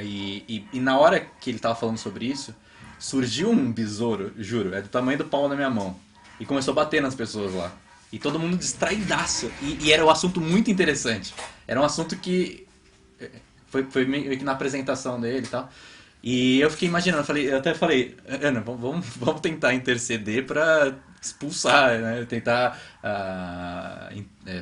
E na hora que ele tava falando sobre isso, surgiu um besouro, juro, é do tamanho do palmo da minha mão. E começou a bater nas pessoas lá. E todo mundo distraidaço. E era um assunto muito interessante. Era um assunto que foi meio que na apresentação dele e tal. E eu fiquei imaginando, eu até falei, Ana, vamos tentar interceder para expulsar, né? Tentar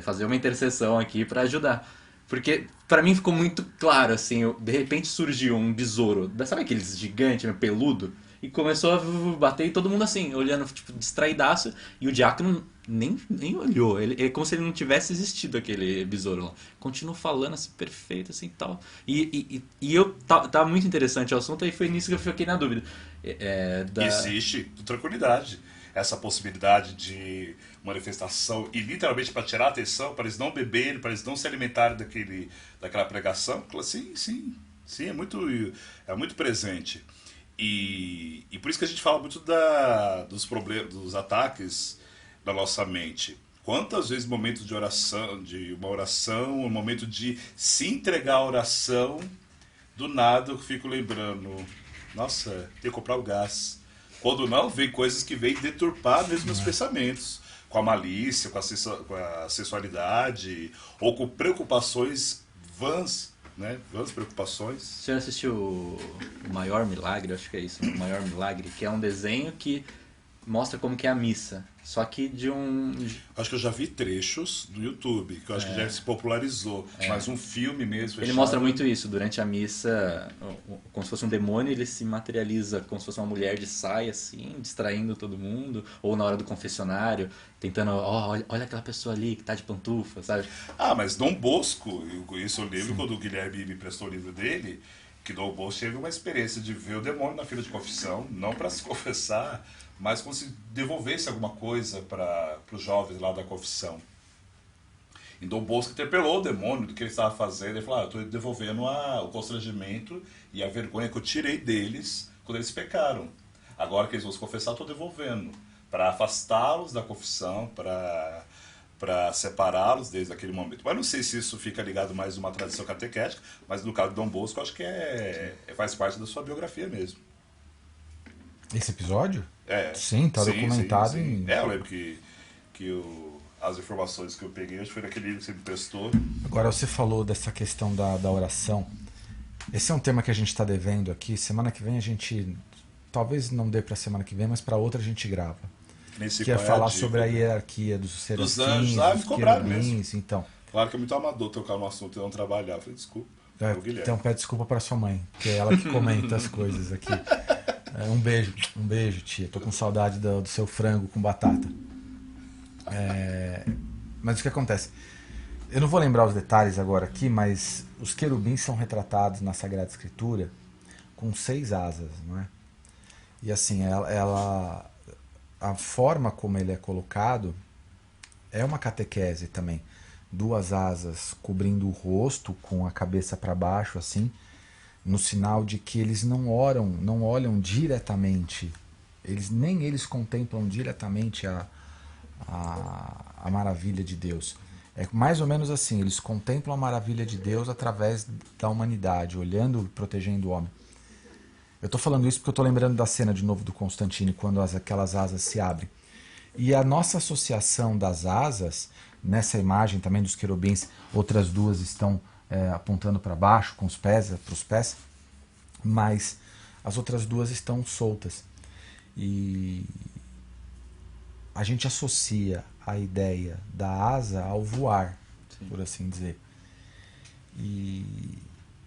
fazer uma intercessão aqui para ajudar. Porque para mim ficou muito claro, assim, de repente surgiu um besouro, sabe aqueles gigantes, peludo? E começou a bater e todo mundo assim, olhando, tipo, distraidaço. E o diácono nem olhou. É como se ele não tivesse existido, aquele besouro lá. Continuou falando assim, perfeito, assim, tal. E tava muito interessante o assunto, aí foi nisso que eu fiquei na dúvida. Existe, com tranquilidade, essa possibilidade de manifestação e literalmente para tirar a atenção, para eles não beberem, para eles não se alimentarem daquela pregação. Sim, é muito presente. E por isso que a gente fala muito dos problemas, dos ataques da nossa mente. Quantas vezes momentos de oração, um momento de se entregar à oração, do nada eu fico lembrando, nossa, tem que comprar o gás. Quando não, vem coisas que vêm deturpar mesmo meus pensamentos, com a malícia, com a sensualidade, ou com preocupações vãs, né? Vãs preocupações. O senhor assistiu O Maior Milagre, acho que é isso, O Maior Milagre, que é um desenho que mostra como que é a missa, só que de um... Acho que eu já vi trechos no YouTube, que eu acho que já se popularizou, mas um filme mesmo... Ele mostra muito isso, durante a missa, como se fosse um demônio, ele se materializa como se fosse uma mulher de saia, assim, distraindo todo mundo, ou na hora do confessionário, tentando, olha aquela pessoa ali que tá de pantufa, sabe? Mas Dom Bosco, isso eu lembro quando o Guilherme me prestou o livro dele, que Dom Bosco teve uma experiência de ver o demônio na fila de confissão, não para se confessar, mas como se devolvesse alguma coisa para os jovens lá da confissão. E Dom Bosco interpelou o demônio do que ele estava fazendo. Ele falou, eu estou devolvendo o constrangimento e a vergonha que eu tirei deles quando eles pecaram. Agora que eles vão se confessar, eu estou devolvendo. Para afastá-los da confissão, para separá-los desde aquele momento. Mas não sei se isso fica ligado mais a uma tradição catequética, mas no caso de Dom Bosco, eu acho que faz parte da sua biografia mesmo. Esse episódio? Sim, tá documentado. Sim. Eu lembro que as informações que eu peguei, acho que foi naquele livro que você me prestou. Agora, você falou dessa questão da oração. Esse é um tema que a gente está devendo aqui. Semana que vem a gente... Talvez não dê para semana que vem, mas para outra a gente grava. Que é falar sobre a hierarquia dos serafins, dos anjos, dos querubins. Então. Claro que é muito amador tocar no assunto e não trabalhar. Eu falei, desculpa. Então pede desculpa para sua mãe, que é ela que comenta as coisas aqui. Um beijo, tia. Tô com saudade do seu frango com batata. Mas o que acontece? Eu não vou lembrar os detalhes agora aqui, mas os querubins são retratados na Sagrada Escritura com 6 asas, não é? E assim, a forma como ele é colocado é uma catequese também. 2 asas cobrindo o rosto, com a cabeça para baixo, assim, no sinal de que eles não olham diretamente, nem eles contemplam diretamente a maravilha de Deus. É mais ou menos assim, eles contemplam a maravilha de Deus através da humanidade, olhando e protegendo o homem. Eu estou falando isso porque eu estou lembrando da cena de novo do Constantine, quando aquelas asas se abrem. E a nossa associação das asas, nessa imagem também dos querubins, outras 2 estão apontando para baixo, com os pés, para os pés, mas as outras 2 estão soltas. E a gente associa a ideia da asa ao voar, sim, por assim dizer. E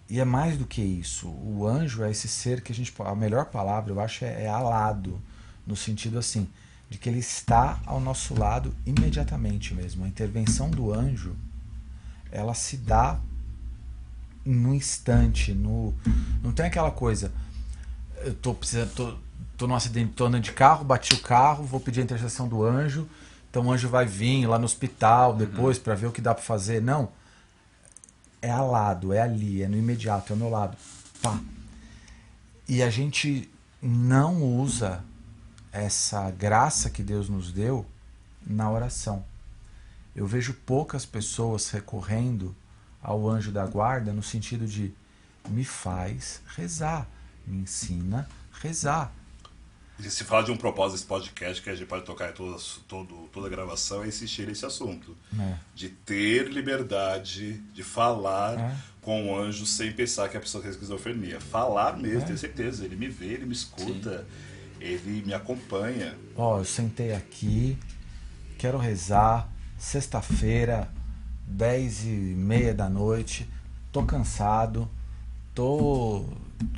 é mais do que isso. O anjo é esse ser que a melhor palavra, eu acho, é alado, no sentido assim, de que ele está ao nosso lado imediatamente mesmo. A intervenção do anjo, ela se dá no instante, não tem aquela coisa, eu tô num acidente, tô andando de carro, bati o carro, vou pedir a intercessão do anjo, então o anjo vai vir lá no hospital depois para ver o que dá para fazer. Não, é alado, é ali, é no imediato, é ao meu lado. Pá. E a gente não usa essa graça que Deus nos deu na oração. Eu vejo poucas pessoas recorrendo ao anjo da guarda no sentido de me faz rezar, me ensina a rezar. E se fala de um propósito desse podcast que a gente pode tocar em toda a gravação, é insistir nesse assunto. De ter liberdade de falar com o anjo sem pensar que a pessoa tem esquizofrenia. Falar mesmo, tenho certeza. Ele me vê, ele me escuta, ele me acompanha. Eu sentei aqui, quero rezar, sexta-feira, 10:30 da noite, tô cansado,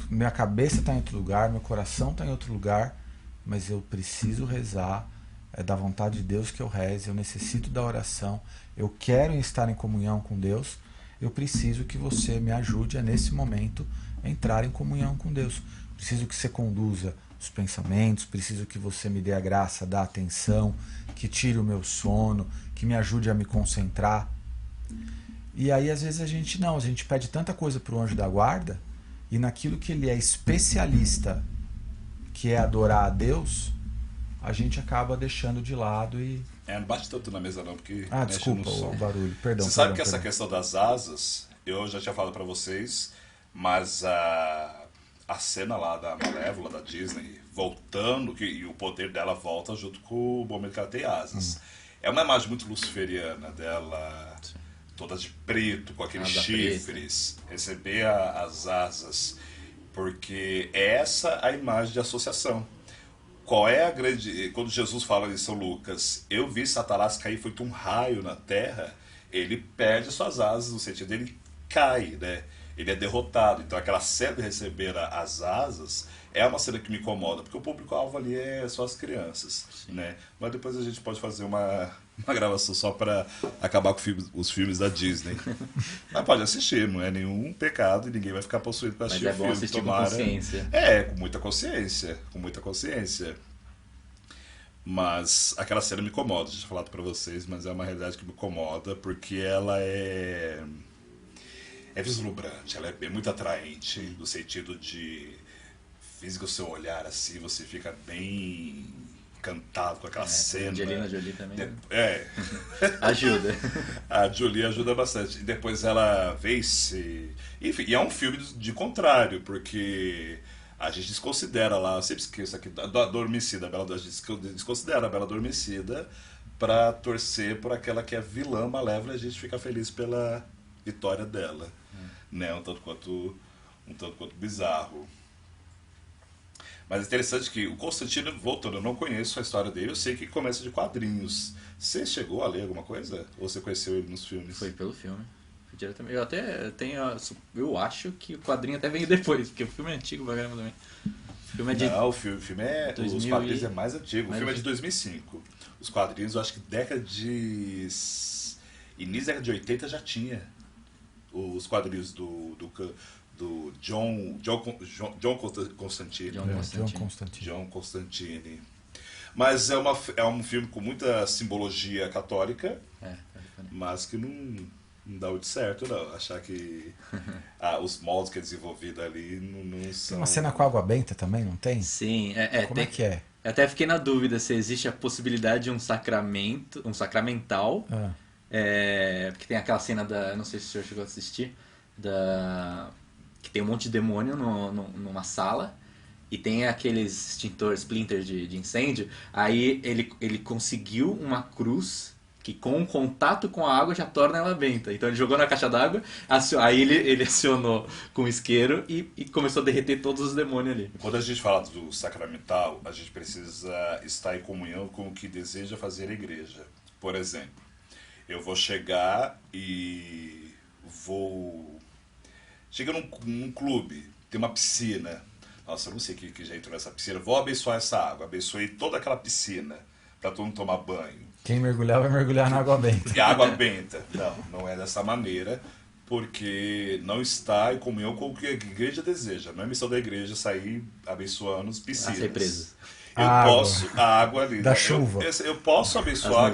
minha cabeça está em outro lugar, meu coração está em outro lugar, mas eu preciso rezar, é da vontade de Deus que eu reze, eu necessito da oração, eu quero estar em comunhão com Deus, eu preciso que você me ajude a, nesse momento, entrar em comunhão com Deus. Preciso que você conduza os pensamentos, preciso que você me dê a graça da atenção, que tire o meu sono, que me ajude a me concentrar. E aí às vezes a gente pede tanta coisa para o anjo da guarda, e naquilo que ele é especialista, que é adorar a Deus, a gente acaba deixando de lado e... Não bate tanto na mesa não, porque Ah, mexe desculpa no som. o barulho, perdão. Você sabe que perdão. essa questão das asas, eu já tinha falado pra vocês, mas a cena lá da Malévola, da Disney, voltando, e o poder dela volta junto com o momento que ela tem asas. É uma imagem muito luciferiana dela, toda de preto, com aqueles Asa chifres, receber as asas, porque é essa a imagem de associação. Qual é a grande... Quando Jesus fala em São Lucas, eu vi Satanás cair feito um raio na terra, ele perde suas asas, no sentido dele cai, né? Ele é derrotado. Então aquela cena de receber as asas é uma cena que me incomoda, porque o público-alvo ali é só as crianças, né? Mas depois a gente pode fazer uma gravação só para acabar com os filmes da Disney. Mas pode assistir, não é nenhum pecado e ninguém vai ficar possuído para assistir Mas é o bom filme. assistir com consciência. Com muita consciência, com muita consciência. Mas aquela cena me incomoda, já tinha falado pra vocês, mas é uma realidade que me incomoda porque ela é vislumbrante, ela é muito atraente no sentido de física, o seu olhar assim, você fica bem encantado com aquela cena. A Angelina Jolie também. Ajuda. A Jolie ajuda bastante. E depois ela vence. Enfim, e é um filme de contrário, porque a gente desconsidera lá, eu sempre esqueço aqui, da Adormecida, a gente desconsidera a Bela Adormecida pra torcer por aquela que é vilã malévola e a gente fica feliz pela vitória dela. Né? Um tanto quanto bizarro. Mas é interessante que o Constantino, voltando, eu não conheço a história dele, eu sei que começa de quadrinhos. Você chegou a ler alguma coisa? Ou você conheceu ele nos filmes? Foi pelo filme. Diretamente. Eu até tenho. Eu acho que o quadrinho até veio depois, porque o filme é antigo pra caramba também. O filme é de. Não, o filme é. 2000 os quadrinhos é mais antigo. O mais filme é de antigo. 2005. Os quadrinhos, eu acho que década de. Início da década de 80 já tinha. Os quadrinhos do John Constantine. John Constantine. Mas é um filme com muita simbologia católica, mas que não dá muito certo, não. Achar que os moldes que é desenvolvido ali não são... Tem uma cena com água benta também, não tem? Sim, Como é que é? Eu até fiquei na dúvida se existe a possibilidade de um sacramental. Porque tem aquela cena da. Não sei se o senhor chegou a assistir. Que tem um monte de demônio numa sala. E tem aqueles extintores, splinters de incêndio. Aí ele conseguiu uma cruz que com o contato com a água já torna ela benta. Então ele jogou na caixa d'água, aí ele acionou com o isqueiro e começou a derreter todos os demônios ali. Quando a gente fala do sacramental, a gente precisa estar em comunhão com o que deseja fazer a igreja. Por exemplo, eu vou chegar e chega num clube, tem uma piscina. Nossa, eu não sei que já entrou nessa piscina. Vou abençoar essa água. Abençoei toda aquela piscina para todo mundo tomar banho. Quem mergulhar vai mergulhar na água benta. E a água benta. Não é dessa maneira, porque não está em comunhão com o que a igreja deseja. Não é missão da igreja sair abençoando as piscinas. As represas. A água ali. Da chuva. Eu posso abençoar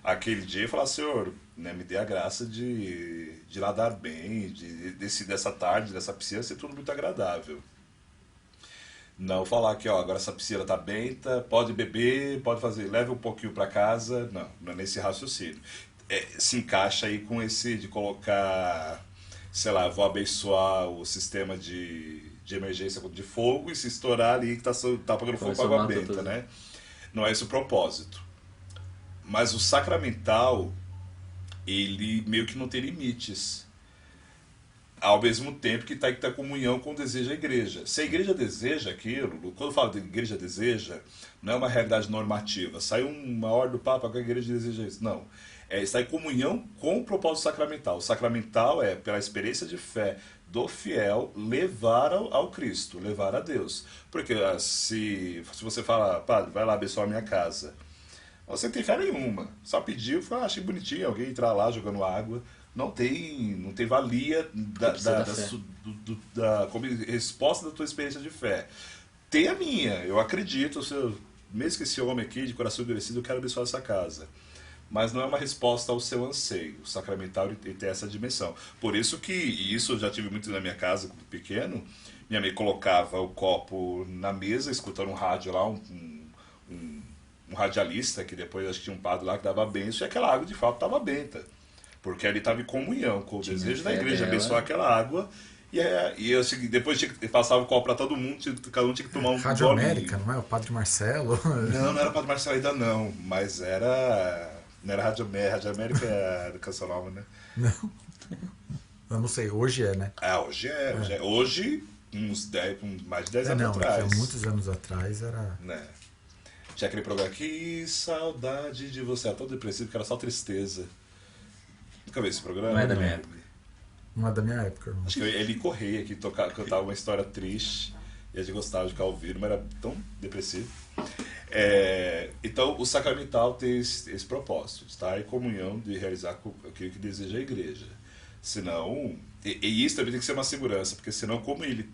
aquele dia e falar, Senhor, né, me dê a graça de nadar bem, dessa tarde, dessa piscina, ser tudo muito agradável. Não falar que agora essa piscina tá benta, pode beber, pode fazer, leve um pouquinho para casa. Não é nesse raciocínio. Se encaixa aí com esse de colocar, sei lá, vou abençoar o sistema de emergência de fogo e se estourar ali que tá pegando fogo com água benta, tudo. Né? Não é esse o propósito. Mas o sacramental, ele meio que não tem limites. Ao mesmo tempo que está em comunhão com o desejo da igreja. Se a igreja deseja aquilo, quando eu falo de igreja deseja, não é uma realidade normativa. Saiu uma ordem do Papa que a igreja deseja isso. Não. Está em comunhão com o propósito sacramental. O sacramental é, pela experiência de fé do fiel, levar ao Cristo, levar a Deus. Porque se você fala, padre, vai lá abençoar a minha casa, você não tem fé nenhuma. Só pediu, achei bonitinho alguém entrar lá jogando água. Não tem valia como resposta da tua experiência de fé. Tem a minha, eu acredito, mesmo que esse homem aqui de coração endurecido, eu quero abençoar essa casa. Mas não é uma resposta ao seu anseio. O sacramental ele tem essa dimensão. Por isso que, e isso eu já tive muito na minha casa, quando pequeno, minha mãe colocava o copo na mesa, escutando um rádio lá, um radialista, que depois acho que tinha um padre lá que dava bênção, e aquela água de fato estava benta. Porque ele estava em comunhão com o desejo da igreja abençoar aquela água. E eu, depois passava o copo para todo mundo, cada um tinha que tomar um Rádio golinho. América, não é? O Padre Marcelo. Não era Padre Marcelo ainda não, mas era... Não era Rádio América, Rádio América é do Canção Nova, né? Não. Eu não sei, hoje é, né? Hoje é. Hoje, hoje mais de 10 anos Não, atrás. há muitos anos atrás era... Né? Tinha aquele programa, que saudade de você. Era tão depressivo que era só tristeza. Nunca vi esse programa? Não é da minha época. Não é da minha época, irmão. Acho que ele corria, que cantava uma história triste. E a gente gostava de ficar ouvindo, mas era tão depressivo. Então, o sacramental tem esse propósito, estar em comunhão de realizar aquilo que deseja a igreja. Senão, e isso também tem que ser uma segurança, porque senão, como ele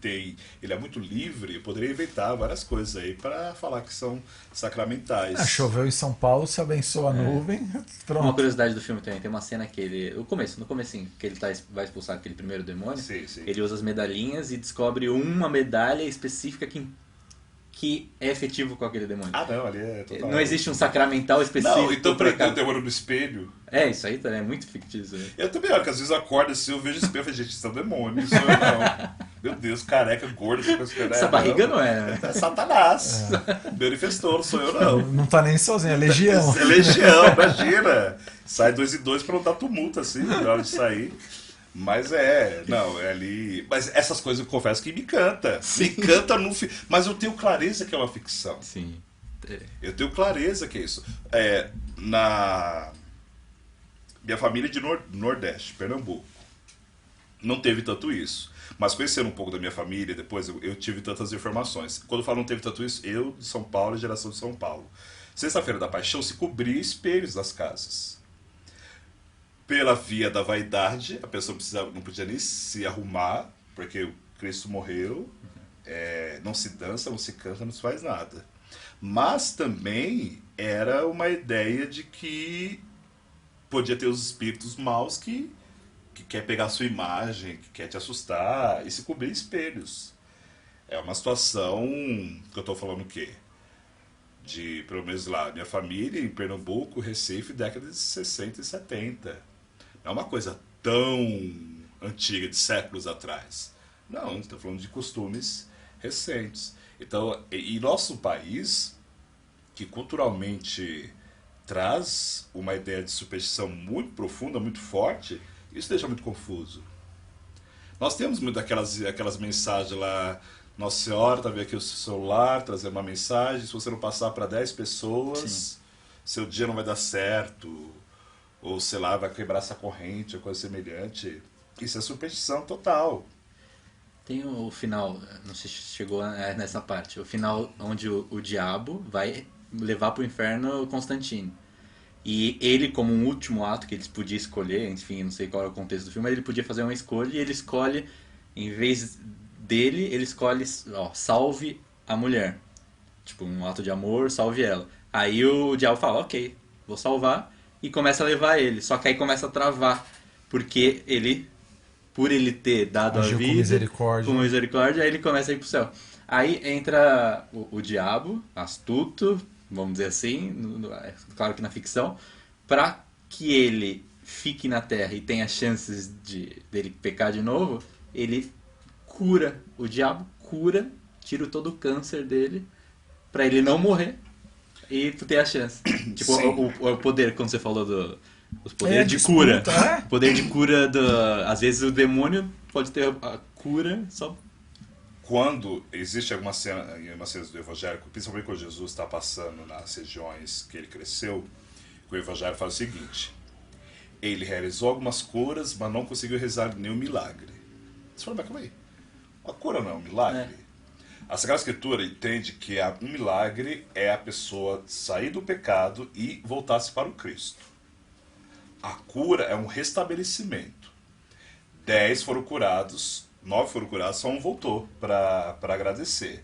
é muito livre, eu poderia inventar várias coisas aí para falar que são sacramentais. Choveu em São Paulo, se abençoa a nuvem, pronto. Uma curiosidade do filme também, tem uma cena que ele... no comecinho, que ele vai expulsar aquele primeiro demônio, Sim. ele usa as medalhinhas e descobre uma medalha específica que é efetivo com aquele demônio. Não, ali é total... Não existe um sacramental específico. Não, então pra prender o demônio no espelho. Isso aí também é muito fictício. Né? Eu também olho, que às vezes eu acordo assim, eu vejo o espelho e falo, gente, isso é um demônio, isso eu não. Meu Deus, careca, gordo, essa barriga não é, né? É Satanás. Manifestou, não sou eu não. Não tá nem sozinho, é legião. É legião, imagina. Sai 2 e 2 pra não dar tumulto assim, na hora de sair. Mas é ali. Mas essas coisas eu confesso que me encanta. Sim. Me encanta no mas eu tenho clareza que é uma ficção. Sim. Eu tenho clareza que é isso. Na minha família de Nordeste, Pernambuco, não teve tanto isso. Mas conhecendo um pouco da minha família, depois eu tive tantas informações. Quando eu falo não teve tanto isso, eu de São Paulo, geração de São Paulo. Sexta-feira da Paixão se cobria espelhos nas casas. Pela via da vaidade, a pessoa não podia nem se arrumar, porque o Cristo morreu, não se dança, não se canta, não se faz nada. Mas também era uma ideia de que podia ter os espíritos maus que quer pegar a sua imagem, que quer te assustar, e se cobrir espelhos. É uma situação que eu estou falando o quê? De, pelo menos lá, minha família em Pernambuco, Recife, década de 60 e 70. Não é uma coisa tão antiga, de séculos atrás. Não, a gente está falando de costumes recentes. Então, e nosso país, que culturalmente traz uma ideia de superstição muito profunda, muito forte, isso deixa muito confuso. Nós temos muito aquelas mensagens lá, Nossa Senhora, tá vendo aqui o seu celular, trazer uma mensagem, se você não passar para 10 pessoas, sim, seu dia não vai dar certo, ou sei lá, vai quebrar essa corrente, ou coisa semelhante. Isso é superstição total. Tem o final, não sei se chegou nessa parte, o final onde o diabo vai levar para o inferno o Constantino. E ele, como um último ato que eles podiam escolher, enfim, não sei qual é o contexto do filme, mas ele podia fazer uma escolha e ele escolhe, em vez dele, ele escolhe, salve a mulher. Tipo, um ato de amor, salve ela. Aí o diabo fala, ok, vou salvar, e começa a levar ele. Só que aí começa a travar, porque ele, por ele ter dado agiu a vida, com misericórdia, aí ele começa a ir pro céu. Aí entra o diabo, astuto, vamos dizer assim, claro que na ficção, para que ele fique na Terra e tenha chances dele pecar de novo, ele cura, o diabo cura, tira todo o câncer dele, para ele não morrer e ter a chance. Tipo, o poder, quando você falou os poderes de cura. O poder de cura, às vezes o demônio pode ter a cura só... Quando existe alguma cena do Evangelho, principalmente quando Jesus está passando nas regiões que ele cresceu, o Evangelho fala o seguinte: ele realizou algumas curas, mas não conseguiu realizar nenhum milagre. Você fala, mas calma aí, uma cura não é um milagre? A Sagrada Escritura entende que um milagre é a pessoa sair do pecado e voltar-se para o Cristo. A cura é um restabelecimento. 10 foram curados, 9 foram curados, só um voltou para agradecer.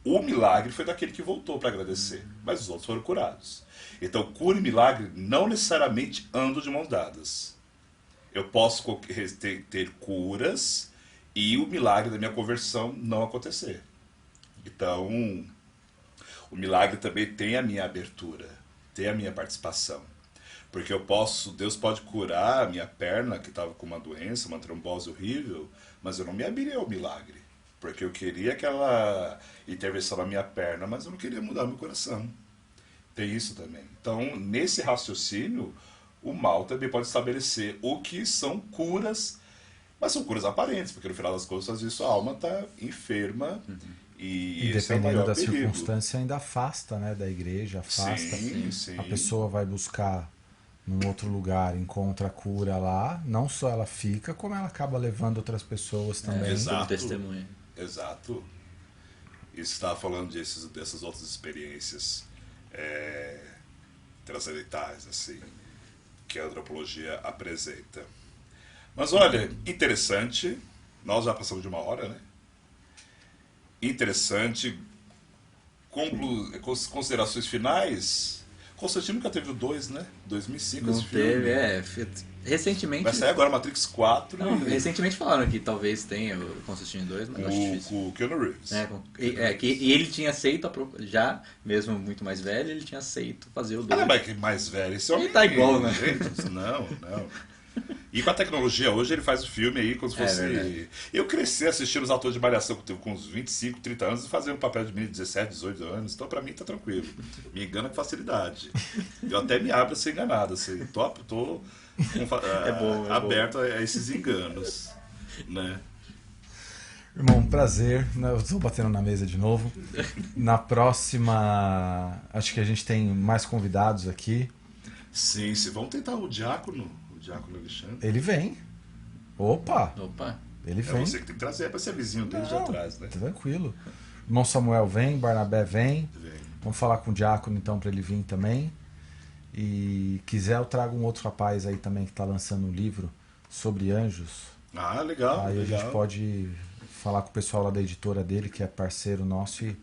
O milagre foi daquele que voltou para agradecer, mas os outros foram curados. Então, cura e milagre não necessariamente andam de mãos dadas. Eu posso ter curas e o milagre da minha conversão não acontecer. Então, o milagre também tem a minha abertura, tem a minha participação. Porque Deus pode curar a minha perna, que estava com uma doença, uma trombose horrível, mas eu não me abri ao milagre. Porque eu queria aquela intervenção na minha perna, mas eu não queria mudar meu coração. Tem isso também. Então, nesse raciocínio, o mal também pode estabelecer o que são curas, mas são curas aparentes, porque no final das contas, às vezes, sua alma está enferma. E dependendo da circunstância, ainda afasta, né, da igreja, afasta. Sim. A pessoa vai buscar num outro lugar, encontra a cura lá, não só ela fica, como ela acaba levando outras pessoas também. Exato. Testemunha. Exato. E você estava falando dessas outras experiências transcendentais, assim, que a antropologia apresenta. Mas olha, interessante, nós já passamos de 1 hora, né? Interessante, considerações finais. Constantino nunca teve o 2, né? 2005 Não esse filme. teve, recentemente... Vai sair agora Matrix 4. Não, recentemente falaram que talvez tenha o Constantine 2, mas eu acho difícil. Com o Keanu Reeves. E ele tinha aceito, já, mesmo muito mais velho, ele tinha aceito fazer o 2. Mas mais velho, esse homem... Ele tá igual, né? Não. E com a tecnologia hoje, ele faz o filme aí como se fosse... Eu cresci assistindo os atores de Malhação com uns 25, 30 anos e fazendo um papel de menino de 17, 18 anos. Então, pra mim, tá tranquilo. Me engana com facilidade. Eu até me abro a ser enganado. Assim. Tô aberto a esses enganos. Né? Irmão, prazer. Eu tô batendo na mesa de novo. Na próxima, acho que a gente tem mais convidados aqui. Sim. Vamos tentar o Diácono Alexandre. Ele vem. Opa! Ele vem. É você que tem que trazer para ser vizinho dele de atrás, né? Tranquilo. Irmão Samuel vem, Barnabé vem. Vamos falar com o Diácono então para ele vir também. E quiser eu trago um outro rapaz aí também que está lançando um livro sobre anjos. Ah, legal. Aí a gente pode falar com o pessoal lá da editora dele, que é parceiro nosso, e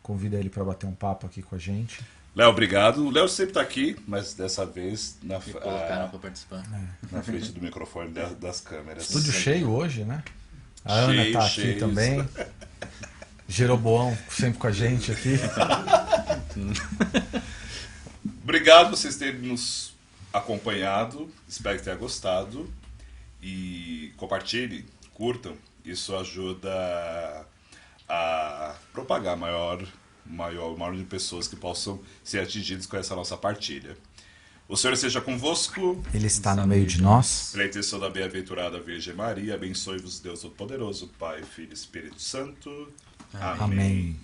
convida ele para bater um papo aqui com a gente. Léo, obrigado. O Léo sempre está aqui, mas dessa vez me colocaram para participar. Na frente do microfone das câmeras. Estúdio cheio hoje, né? A Ana está aqui também. Jeroboão sempre com a gente aqui. Obrigado por vocês terem nos acompanhado. Espero que tenha gostado. E compartilhem, curtam. Isso ajuda a propagar maior número de pessoas que possam ser atingidas com essa nossa partilha. O Senhor esteja convosco. Ele está no meio de nós. Pela intenção da bem-aventurada Virgem Maria, abençoe-vos Deus Todo-Poderoso, Pai, Filho e Espírito Santo. Amém. Amém.